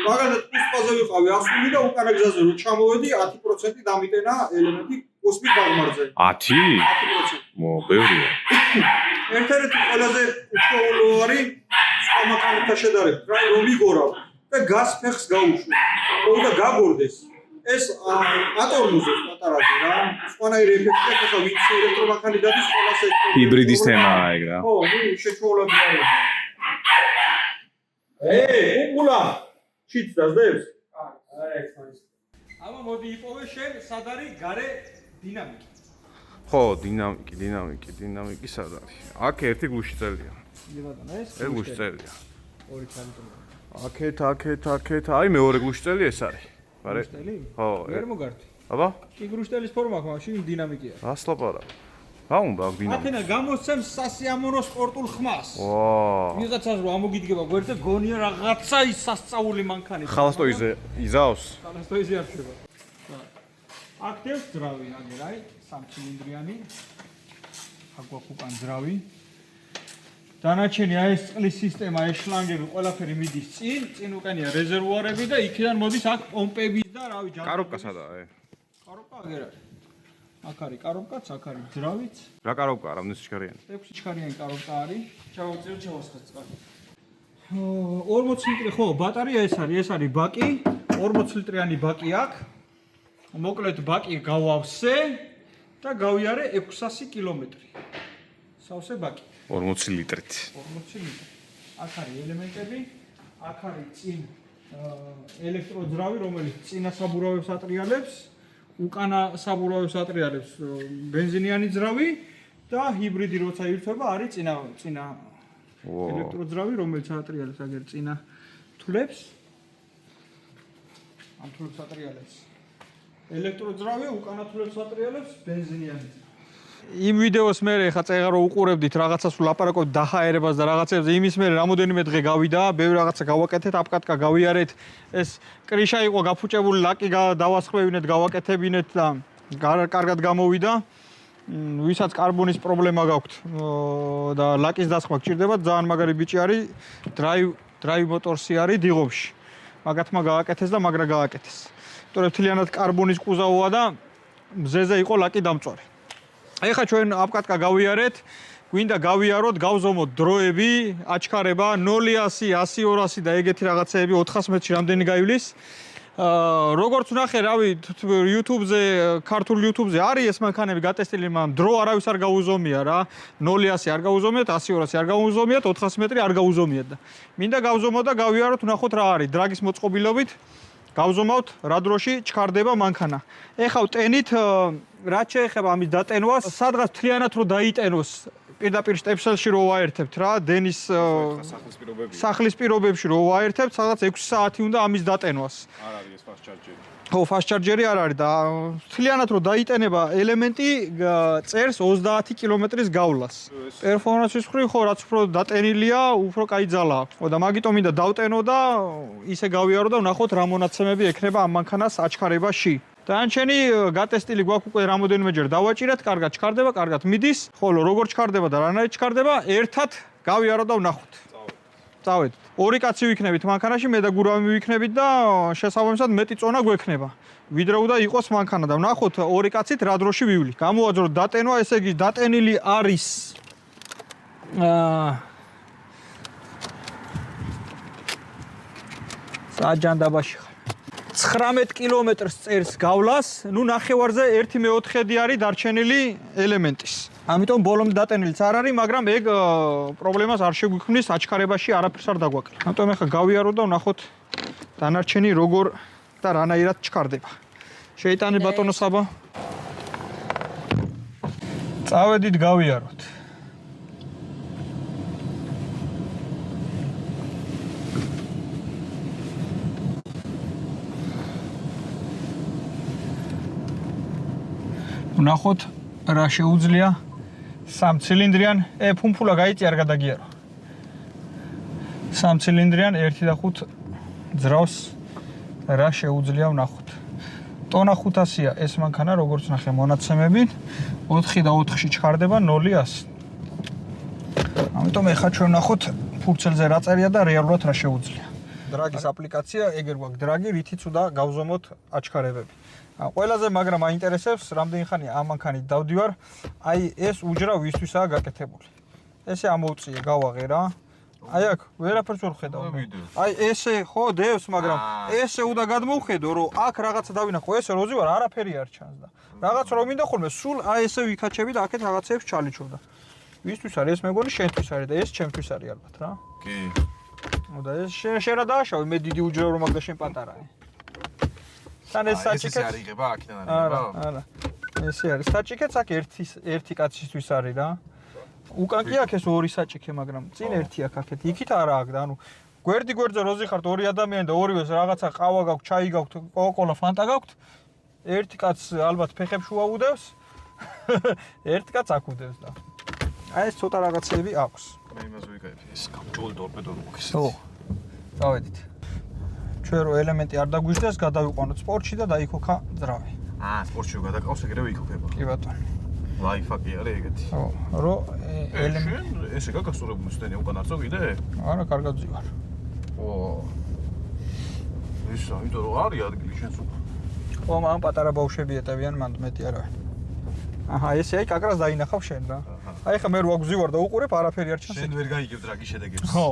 მაგალითად პუსპაზე ვიყავი 100 და უკანა გზაზე რო ჩამოვედი 10% დამიტენა ელემენტი პუსპის დაღმართზე. 10%? მო, ბევრია. ერთ-ერთი ყველაზე უჩვეულო არის სხვა მანქანებთან შედარებით, რა რომ იგორავ და გაზ ფეხს გაუშვი. და გაგორდეს. ეს ატორმუზებს პატარაზე რა. სხვანაირი ეფექტია, ხა ვინც ელექტრომანქანით დადის ყველას ეს ჰიბრიდის თემაა ეგ რა. ხო, შეჩვეულები არის. უკულა ჩიც დაძებს? აბა მოდი იპოვე შენ სად არის გარე დინამიკი. ხო, დინამიკი სად არის? აქ ერთი გუშწელია. ეს გუშწელია. ორი ჩამწოლო. აქეთ, აი მეორე გუშწელი ეს არის. ბარე? ხო, ვერ მოგართი. აბა? კი გუშტელის ფორმა აქვს, მაგრამ დინამიკია. რას ლაპარაკ? რა უნდა აქ დინამიკა? ათენა გამოსცემს სასიამოვნო სპორტულ ხმას. ვა! ვიღაცას რო ამოგიდგება გვერდზე გონია რაღაცა ის სასწაული მანქანი. ხალასტოიზე იზავს? ხალასტოიზე არ შევა. აქტივს ძრავი აგერ აი, 3 ცილინდრიანი. აქ გვაქვს უკან ძრავი. დანარჩენი აი ეს წყლის სისტემა, ეს შლანგები ყველაფერი მიდის წინ უკანია რეზერვუარები და იქიდან მოდის აქ პომპები და რავი ჯანმრთელობა. კაროპკა სადაა? კაროპკა აგერ არის. აქ არის კაროპკაც, აქ არის ძრავიც. რა კაროპკა, რამდენი სიჩქარიანი? 6 სიჩქარიანი კაროპკა არის. ჩავწერო ჩავასხეთ წყალი. 40 ლიტრი ხო, ბატარეა ეს არის ბაკი, 40 ლიტრიანი ბაკი აქვს. მოკლედ ბაკი გავავსე და გავიარე 600 კილომეტრი. სავსე ბაკი. 40 litrით. 40 ლიტრი. აქ არის ელემენტები, აქ არის წინ ელექტროძრავი, რომელიც წინა საბურავებს ატრიალებს, უკანა საბურავებს ატრიალებს ბენზინიანი ძრავი და ჰიბრიდი როცა ირთვება არის წინა ელექტროძრავი, რომელიც ატრიალებს აგერ წინა თვლებს. ამ თვლებს ატრიალებს ელექტროძრავი, უკანა თვლებს ატრიალებს ბენზინიანი. იმ ვიდეოს მე ხა წეღა რო უყურებდით რაღაცას ვლაპარაკობთ დაჰაერებას და რაღაცებზე, იმის მე რამოდენიმე დღე გავიდა, ბევრი რაღაცა გავაკეთეთ, აპკატკა გავიარეთ, ეს კრიშა იყო გაფუჭებული, ლაკი დავასხვევინეთ, გავაკეთებინეთ და კარგად გამოვიდა. ვისაც კარბონის პრობლემა გაქვთ და ლაკის დასხმა გჭირდება, ძალიან მაგარი ბიჭი არის, drive motorsi არის დიღობში. მაგათმა გააკეთეს და მაგრა გააკეთეს. იმიტომ მთლიანად კარბონის კუზავოა და მზეზე იყო ლაკი დამწვარი. ეხლა ჩვენ აპკატკა გავიარეთ, გვინდა გავიაროთ, გავზომოთ დროები, აჩქარება 0-100, 100-200 და ეგეთი რაღაცეები 400 მეტრში რამდენი გაივლის. როგორც ვნახე, რავი, YouTube-ზე, ქართულ YouTube-ზე არის ეს მანქანები გატესტილი, მაგრამ დრო არავის არ გაუზომია რა. 0-100 არ გაუზომიათ, 100-200 არ გაუზომიათ, 400 მეტრი არ გაუზომიათ და მინდა გავზომოთ და გავიაროთ, ვნახოთ რა არის დრაგის მოწყობილობით. გავზომავთ, რა დროში ჩქარდება მანქანა. ეხლა ტენით რა შეეხება ამის დატენვას, სადღაც მთლიანად რო დაიტენოს, პირდაპირ სტეპსელში რო ვაერთებთ რა, დენის სახლის პირობებში რო ვაერთებთ, სადღაც 6 საათი უნდა ამის დატენვას. არ არის ეს fast charger. ხო, fast charger-ი არ არის და მთლიანად რო დაიტენება ელემენტი წერს 30 კილომეტრის გავლას. პერფორმანსის მხრივ ხო, რაც უფრო დატენილია, უფრო კაი ძალა აქვს. ხო და მაგიტომ მინდა დავტენო და ისე გავიარო და ვნახოთ რა მონაცემები ექნება ამ მანქანას აჩქარებაში. დანარჩენი გატესტილი გვაქვს უკვე რამოდენიმეჯერ დავაჭირეთ, კარგად ჩქარდება, კარგად მიდის, ხოლო როგორ ჩქარდება და რანაირად ჩქარდება, ერთად გავიარო და ვნახოთ. წავედით. ორი კაცი ვიქნებით მანქანაში, მე და გურავი ვიქნებით და შესაბამისად მეტი წონა გვექნება. ვიდრე უნდა იყოს მანქანა და ვნახოთ ორი კაცით რა დროში ვივლი. გამოვაძროთ დატენვა, ესე იგი დატენილი არის საჯანდაბაში ხარ. 19 კილომეტრს წერს გავლას, ნუ ნახევარზე 1/4 არის დარჩენილი ელემენტის. ამიტომ ბოლომდე დატენილიც არ არის, მაგრამ ეგ პრობლემას არ შეგვიქმნის აჩქარებაში არაფერს არ დაგვაკლია. ამიტომ ახლა გავიარო და ვნახოთ დანარჩენი როგორ და რანაირად ჩქარდება. შეიტანე ბატონო საბა. წავედით გავიაროთ. ვნახოთ რა შეუძლია 3 ცილინდრიან, ფუმფულა გაიწია არ გადაგიარო. 3 ცილინდრიან 1.5 ძრავს რა შეუძლია ვნახოთ. ტონა 500-ია ეს მანქანა, როგორც ნახე მონაცემები, 4 და 4-ში ჩქარდება 0-100. ამიტომ ეხლა ჩვენ ვნახოთ ფურცელზე რა წერია და რეალურად რა შეუძლია. დრაგის აპლიკაცია, ეგერ გვაქვს დრაგი, რითიც უნდა გავზომოთ აჩქარებები. ყველაზე მაგრამ აინტერესებს, რამდენი ხანია ამ მანქანით დავდივარ, აი ეს უჯრა ვისთვისაა გაკეთებული. ესე ამოვწიე, გავაღე რა. აი აქ ვერაფერს ვერ ხედავ. აი ესე ხო დევს, მაგრამ ესე უნდა გადმოვხედო, რომ აქ რაღაცა დავინახო, ესე როზი ვარ, არაფერი არ ჩანს და. რაღაც რომ მინდა ხოლმე, სულ აი ესე ვიქაჩები და აქეთ რაღაცეებს ჩალიჩო და. ვისთვის არის ეს მეგონი, შენთვის არის და ეს ჩემთვის არის ალბათ რა. კი. და ეს შენ რა დააშავე, მე დიდი უჯრა რომ მაგ და შენ პატარაა. თან ეს საჭიქეც არის იღება აქედან არის იღება? არა. ესე არის. საჭიქეც აქ ერთი კაცისთვის არის რა. უკან კი აქ ეს ორი საჭიქე, მაგრამ წინ ერთი აქ აქეთ. იქით არა აქ და ანუ გვერდზე როზი ხართ ორი ადამიანი და ორივეს რაღაცა ყავა გაქვთ, ჩაი გაქვთ, კოკა-კოლა, ფანტა გაქვთ. ერთი კაც ალბათ ფეხებში უაუდევს. ერთი კაც აქ უდევს და. აი ეს ცოტა რაღაცები აქვს. მე იმას ვიკეთე, ეს გამჭოლ ტორპედო მოგეს. ხო. წავედით. ჩვენ რო ელემენტი არ დაგვიჟდეს, გადავიყვანოთ სპორტში და დაიქოქა ძრავი. სპორტში გადაყავს ეგრევე იქოქება. კი ბატონო. ლაიფაკი არის ეგეთი. ხო, რო ელემენტი ესე გაგასწორებული სტენია უკან არწო კიდე? არა, კარგად ძივარ. ო. ის ამიტომ რომ არის ადგილი შენს უკან. ხო, მან პატარა ბავშვები ეტევიან, მან მეტი არავინ. აჰა, ესე აი კაკრას დაინახავ შენ რა. აი ხა მე რო აგზივარ და უყურებ, არაფერი არ ჩანს. შენ ვერ გაიგებ დრაგის შედეგებს. ხო.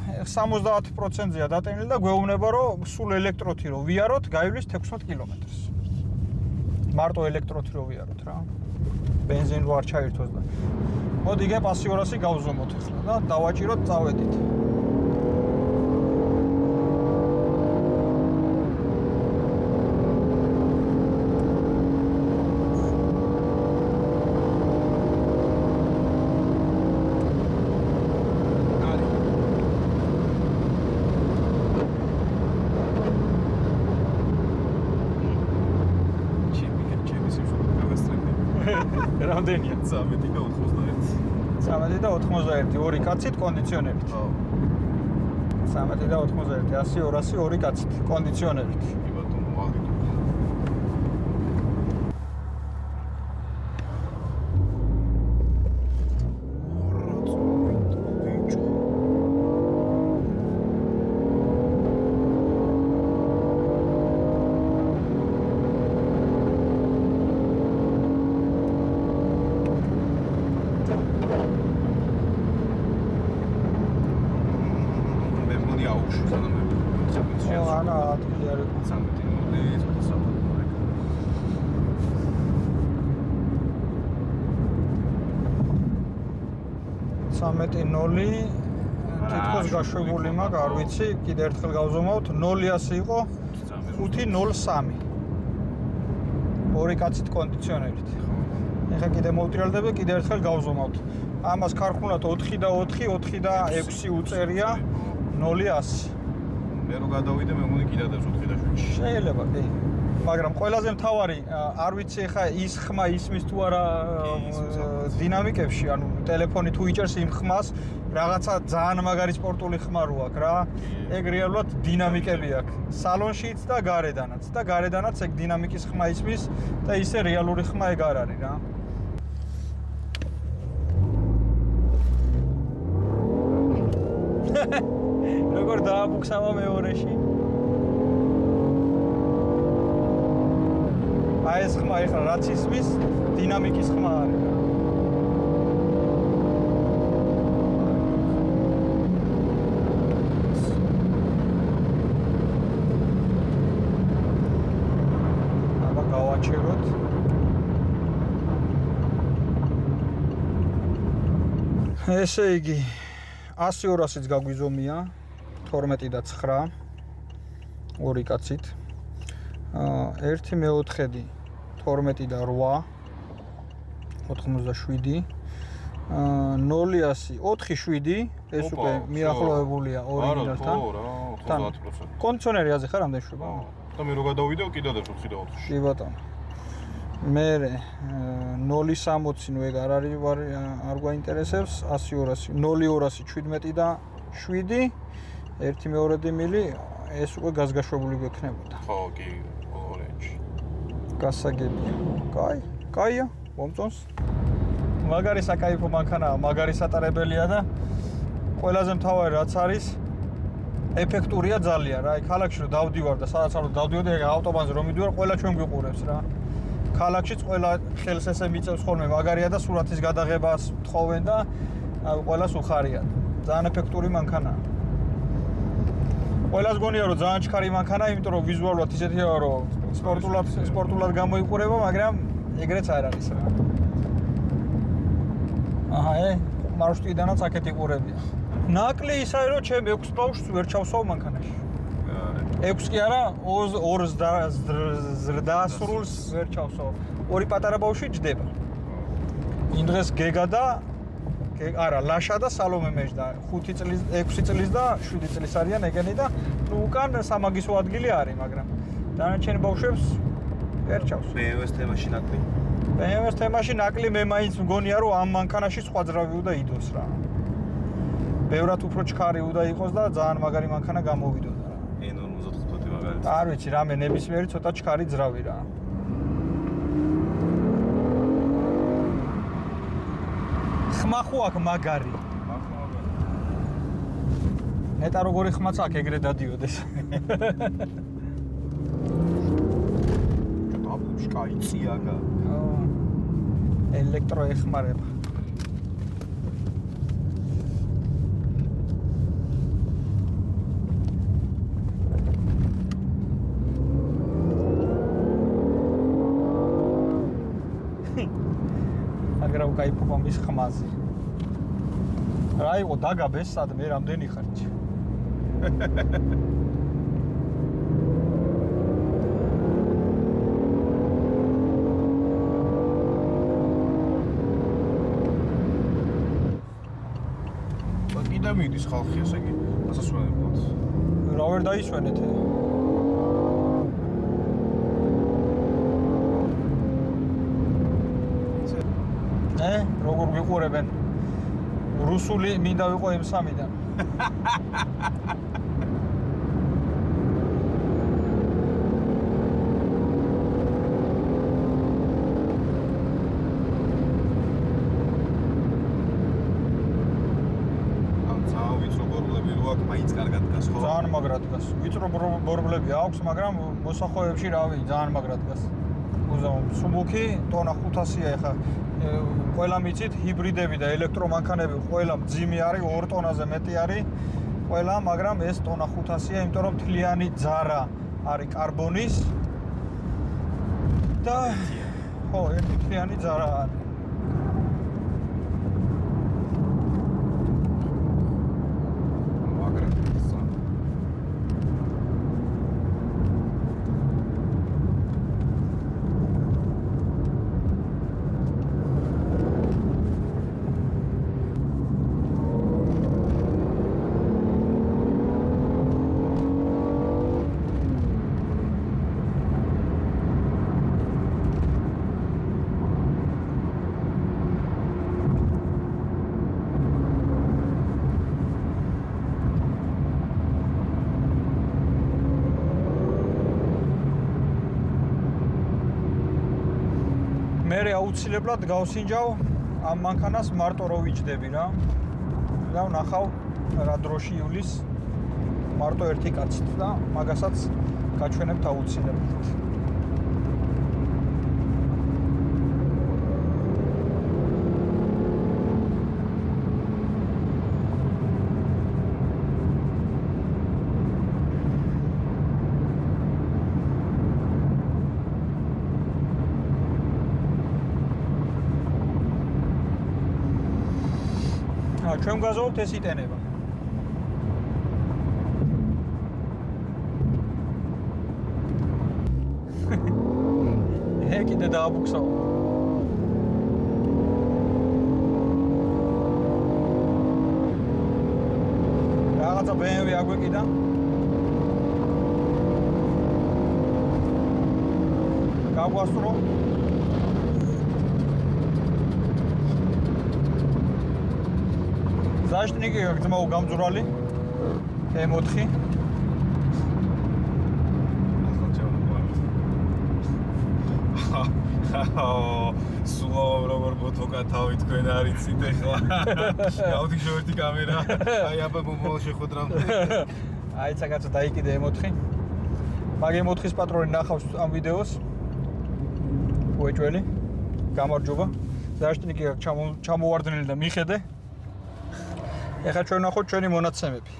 70%-ია დატენილი და გვეუბნება რომ სულ ელექტროთი რო ვიაროთ, გაივლის 16 კილომეტრს. მარტო ელექტროთი რო ვიაროთ რა. ბენზინ რო არ ჩაირთოს და. მოდი იგე პასიორასი გავზომოთ ახლა და დავაჭიროთ, წავედით. რამდენია? 13 და 91. 13 და 91, ორი კაცით კონდიციონერით. ხო. 13 და 91, 100, 200, ორი კაცით კონდიციონერით. კი ბატონო, მაგით. თითქოს გაშვებული მაქვს, არ ვიცი, კიდე ერთხელ გავზომავთ, 0-100 იყო 503. ორი კაცით კონდიციონერით. ეხლა კიდე მოვტრიალდები, კიდე ერთხელ გავზომავთ. ამას ქარხუნად 4 და 4, 4 და 6 უწერია 0-100. მე რო გადავიდე, მე მგონი კიდე და 4 და 7. შეიძლება, კი. მაგრამ ყველაზე მთავარი, არ ვიცი ეხა ის ხმა ისმის თუ არა დინამიკებში, ანუ ტელეფონი თუ იჭერს იმ ხმას, რაღაცა ძალიან მაგარი სპორტული ხმა რო აქვს რა. ეგ რეალურად დინამიკები აქვს. სალონშიც და გარედანაც. და გარედანაც ეგ დინამიკის ხმა ისმის და ისე რეალური ხმა ეგ არ არის რა. როგორ დააბუქსავა მეორეში. აი ეს ხმა ეხლა რაც ისმის დინამიკის ხმა არის. აბა გავაჩეროთ. ესე იგი 100-200-იც გაგვიზომია 12 და 9 ორი კაცით. 1/4 12 და 8 87 0-100 4/7 ეს უკვე მიახლოებულია ორიგინალთან. რა 90%. კონდიციონერიაზე ხარ ამდენ შვება? და მე რო გადავიდეო კიდევ და 4 და 4. კი ბატონო. მე 0-60 ნუ ეგ არ არის არ გვაინტერესებს 100-200 0-200 17 და 7 1/2 მილი ეს უკვე გაზგაშვებული გვექნებოდა. ხო, კი, ორენჯი. გასაგებია. კაია, მომწონს. მაგარი საკაიფო მანქანაა, მაგარი სატარებელია და ყველაზე მთავარი რაც არის ეფექტურია ძალიან რა. აი ქალაქში რომ დავდივარ და სადაც არ დავდივარ, ეგ ავტობანზე რომ მიდივარ, ყველა ჩვენ გვიყურებს რა. ქალაქშიც ყველა ხელს ესე მიწევს ხოლმე მაგარია და სურათის გადაღებას თხოვენ და ყველას უხარია. ძალიან ეფექტური მანქანაა. ყველას გონია რომ ძალიან ჩქარი მანქანაა, იმიტომ რომ ვიზუალურად ისეთია რომ სპორტულად გამოიყურება, მაგრამ ეგრეც არ არის რა. აჰა, მარშრუტიდანაც აქეთ იყურებია. ნაკლი ისაა რომ ჩემ 6 ბავშვს ვერ ჩავსვავ მანქანაში. 6 კი არა, 2 ზრდასრულს ვერ ჩავსვავ. ორი პატარა ბავშვი ჯდება. იმ დღეს გეგა და არა, ლაშა და სალომე მეჯდა 5 წლის, 6 წლის და 7 წლის არიან ეგენი და ნუ უკან სამაგისო ადგილი არის, მაგრამ დანარჩენი ბავშვებს ვერ ჩავს. BMW-ს თემაში ნაკლი. BMW-ს თემაში ნაკლი მე მაინც მგონია რომ ამ მანქანაში სხვა ძრავი უნდა იდოს რა. ბევრად უფრო ჩქარი უნდა იყოს და ძალიან მაგარი მანქანა გამოვიდოდა რა. N45 მაგალითად. არ ვიცი, რამე ნებისმიერი ცოტა ჩქარი ძრავი რა. ხმა ხო აქ მაგარი. ნეტა როგორი ხმაც აქ ეგრე დადიოდეს. დაბლებში კაიცია გა. ელექტრო ეხმარება. მაგრამ кайფობა მის ხმაზე. რა იყო დაგაბეს სად მე რამდენი ხარჯი. კიდე მიდის ხალხი ესე იგი ასასვენებლად. რა ვერ დაისვენეთ. როგორ გიყურებენ რუსული მინდა ვიყო M3-დან. ძალიან მაგრად დგას. ვიწრო ბორბლები აქვს, მაგრამ მოსახოვებში რავი, ძალიან მაგრად დგას. სუბუქი ტონა 500-ია ეხა. ყველა მიცით ჰიბრიდები და ელექტრომანქანები ყველა მძიმე არის 2 ტონაზე მეტი არის ყველა, მაგრამ ეს ტონა 500-ია, იმიტომ რომ თლიანი ძარა არის კარბონის და ხო, ერთი თლიანი ძარა არის. მე აუცილებლად გავსინჯავ ამ მანქანას მარტო რო ვიჯდები რა. და ვნახავ რა დროში ივლის მარტო ერთი კაცით და მაგასაც გაჩვენებთ აუცილებლად. ჩვენ გაზოვებთ ეს იტენება. კიდე დააბუქსავ. რაღაცა BMW აგვეკიდა. გაგვასწრო. ზაშტნიკი გძმაო გამძვრალი. M4. სულავ როგორ ბოთოკა თავი თქვენ არიცით ეხლა. გავდი შორტი კამერა. აი აბა მომავალ შეხვედრამდე. აი ცაკაცო დაიკიდე M4. მაგ M4-ის პატრონი ნახავს ამ ვიდეოს. უეჭველი. გამარჯობა. ზაშტნიკი ჩამოვარდნილი და მიხედე. ეხლა ჩვენ ვნახოთ ჩვენი მონაცემები.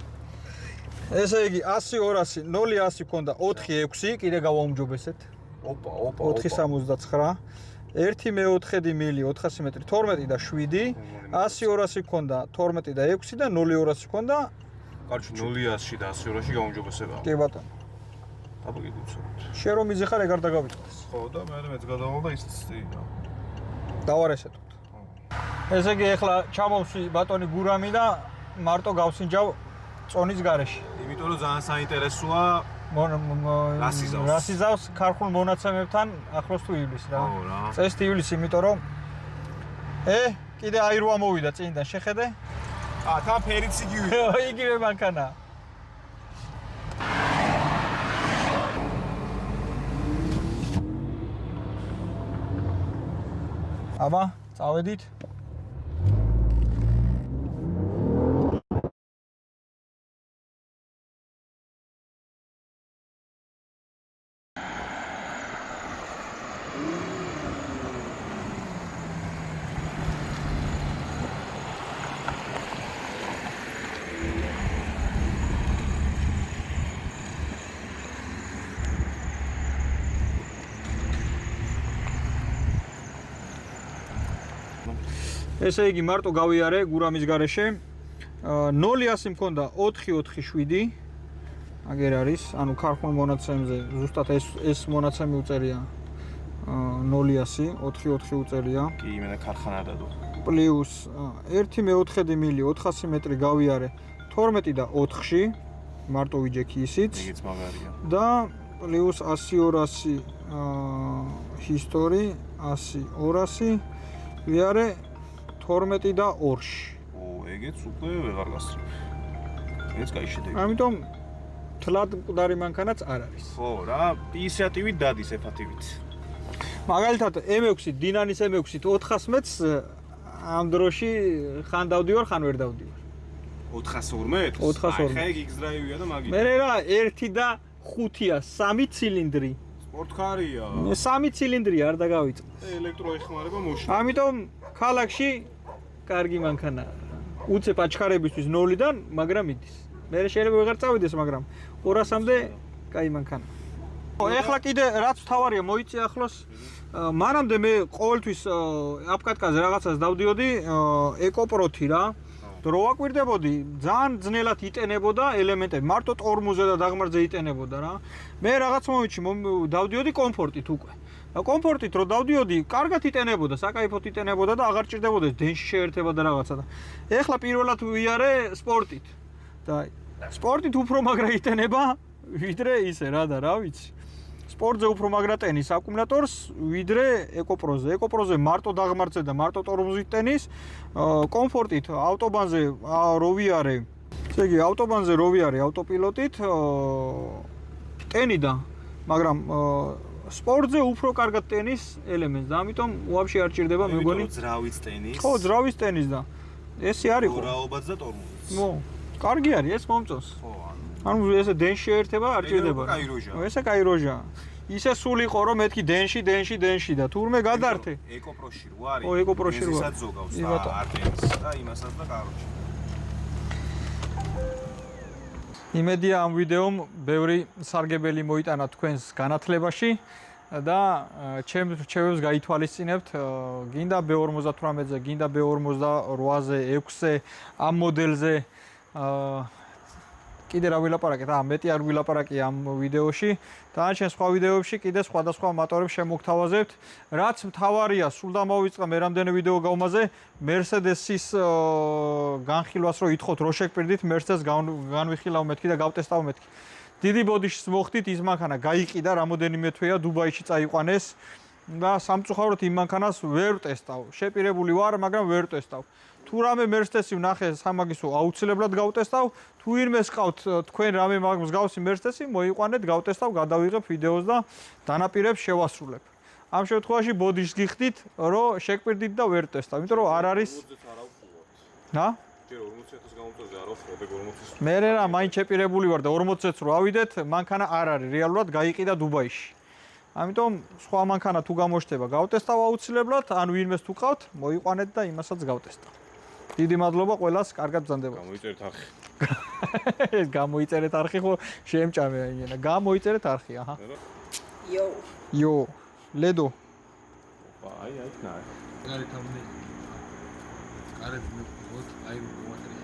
ესე იგი 100 200 0 100 ქონდა 4 6 კიდე გავაუმჯობესეთ. ოპა 479 1 მეოთხედი მილი 400 მეტრი 12 და 7 100 200 ქონდა 12 და 6 და 0 200 ქონდა კარჩი 0-100-ში და 100-ში გაუმჯობესება. კი ბატონო. დაბაგებუცოთ. შენ რომ მიზეხარ ეგარ დაგავიწყდეს. ხო და მეც გადავალ და ისიც დავარესეთოთ. ესე იგი ახლა ჩამოვსვი ბატონი გურამი და მარტო გავსინჯავ წონის გარეშე. იმიტომ რომ ძალიან საინტერესოა რასიზავს ქარხულ მონაცემებთან ახლოს თუ ივლის რა. ხო რა. წესით ივლის, იმიტომ რომ კიდე აირვა მოვიდა წინიდან, შეხედე? თან ფერიც იგივე. იგივე მანქანა. აბა, წავედით. ესე იგი მარტო გავიარე გურამის გარეშე 0-100 მქონდა 4-4-7 აგერ არის ანუ ქარხულ მონაცემზე ზუსტად ეს მონაცემი უწერია 0-100 4-4 უწერია კი იმენა ქარხანა დადო პლუს 1 მეოთხედი მილი 400 მეტრი გავიარე 12 და 4-ში მარტო ვიჯექი ისიც ეგეც მაგარია და პლუს 100-200 ჰისტორი 100-200 ვიარე 12 და 2-ში. ეგეც უკვე ვეღარ გასწრებ. ეგეც კაი შედეგია. ამიტომ თლად მკვდარი მანქანაც არ არის. ხო რა, ინიციატივით დადის ეფათივით. მაგალითად M6 დინანის M6-ით 400-ს ამ დროში ხან დავდივარ, ხან ვერ დავდივარ. 412? 412. ხა ეგ X-Drive-ია და მაგით. მე რა 1 და 5-ია, 3 ცილინდრი. სპორტკარია. 3 ცილინდრი არ დაგავიწყე. ელექტროეხმარება მოშლა. ამიტომ ქალაქში კარგი მანქანა. უცებ აჩქარებისთვის 0-დან, მაგრამ მიდის. მე შეიძლება ვეღარ წავიდეს, მაგრამ 200-მდე კაი მანქანა. ეხლა კიდე რაც თავარია მოიწია ახლოს. მანამდე მე ყოველთვის აპკატკაზე რაღაცას დავდიოდი ეკოპროთი რა. დრო აკვირდებოდი, ძალიან ძნელად იტენებოდა ელემენტები, მარტო ტორმუზე და დაღმართზე იტენებოდა რა. მე რაღაც მომენტში დავდიოდი კომფორტით უკვე. კომფორტით რო დავდიოდი, კარგად იტენებოდა, საკაიფოდ იტენებოდა და აღარ ჭირდებოდა დენში შეერთება და რაღაცა და. ეხლა პირველად ვიარე სპორტით. და სპორტით უფრო მაგრა იტენება, ვიდრე ისე რა და რა ვიცი. სპორტზე უფრო მაგრა ტენის აკუმულატორს, ვიდრე ეკოპროზე. ეკოპროზე მარტო დაღმართზე და მარტო ტორმუზით ტენის, კომფორტით ავტობანზე რო ვიარე. ესე იგი ავტობანზე რო ვიარე ავტოპილოტით ტენიდა, მაგრამ სპორტზე უფრო კარგად ტენის ელემენტს და ამიტომ უაფშე არ ჭირდება მეგონი. ძრავის ტენის. ხო, ძრავის ტენის და ესე არის ხო. რაობაც და ტორმუზიც. მო, კარგი არის ეს მომწონს. ხო, ანუ ესე დენში ერთება არ ჭირდება. კაი როჟა. ესე კაი როჟა. ისე სულ იყო რომ მეთქი დენში და თურმე გადართე. ეკოპროში რო არის. ო, ეკოპროში რო არის. ესაც ზოგავს ი, და ბატონო. არტენს და იმასაც და კაროჩი. იმედია ამ ვიდეომ ბევრი სარგებელი მოიტანა თქვენს განათლებაში და ჩემს გაითვალისწინებთ გინდა B58-ზე, გინდა B58-ზე, 6-ზე, ამ მოდელზე კიდე რა ვილაპარაკეთ, მეტი არ ვილაპარაკი ამ ვიდეოში. დანარჩენ სხვა ვიდეოებში კიდე სხვადასხვა მატორებს შემოგთავაზებთ. რაც მთავარია, სულ დამოვიწყე მე რამდენი ვიდეო გავმაზე, Mercedes-ის განხილვას რო ითხოვთ, რო შეგპირდით, Mercedes განვიხილავ მეთქი და გავტესტავ მეთქი. დიდი ბოდიშს მოხდით, ის მანქანა გაიყიდა, რამოდენიმე თვეა დუბაიში წაიყვანეს და სამწუხაროდ იმ მანქანას ვერ ვტესტავ. შეპირებული ვარ, მაგრამ ვერ ვტესტავ. თუ რამე Mercedes-ი ვნახე სამაგისო აუცილებლად გავტესტავ, თუ ვინმეს ყავთ თქვენ რამე მსგავსი Mercedes-ი, მოიყვანეთ, გავტესტავ, გადავიღებ ვიდეოს და დანაპირებს შევასრულებ. ამ შემთხვევაში ბოდიშს გიხდით, რომ შეგპირდით და ვერ ვტესტავ, იმიტომ რომ არ არის 40-ს არ ავხუროთ. რა? ჯერ 40-ს გამომწოდე არ ავხუროთ, 40-ს. მე რა მაინც შეპირებული ვარ და 40-ს რო ავიდეთ, მანქანა არ არის, რეალურად გაიყიდა დუბაიში. ამიტომ სხვა მანქანა თუ გამოჩნდება, გავტესტავ აუცილებლად, ან ვინმეს თუ ყავთ, მოიყვანეთ და იმასაც გავტესტავ. დიდი მადლობა ყველას, კარგად ბრძანდება. გამოიწერეთ არხი. ეს გამოიწერეთ არხი ხო შეემჭამე აიენა. გამოიწერეთ არხი, აჰა. იო. ლედო. აი, იქნა. გარეთ ამნი. გარეთ მიყოთ, აი მოატრია.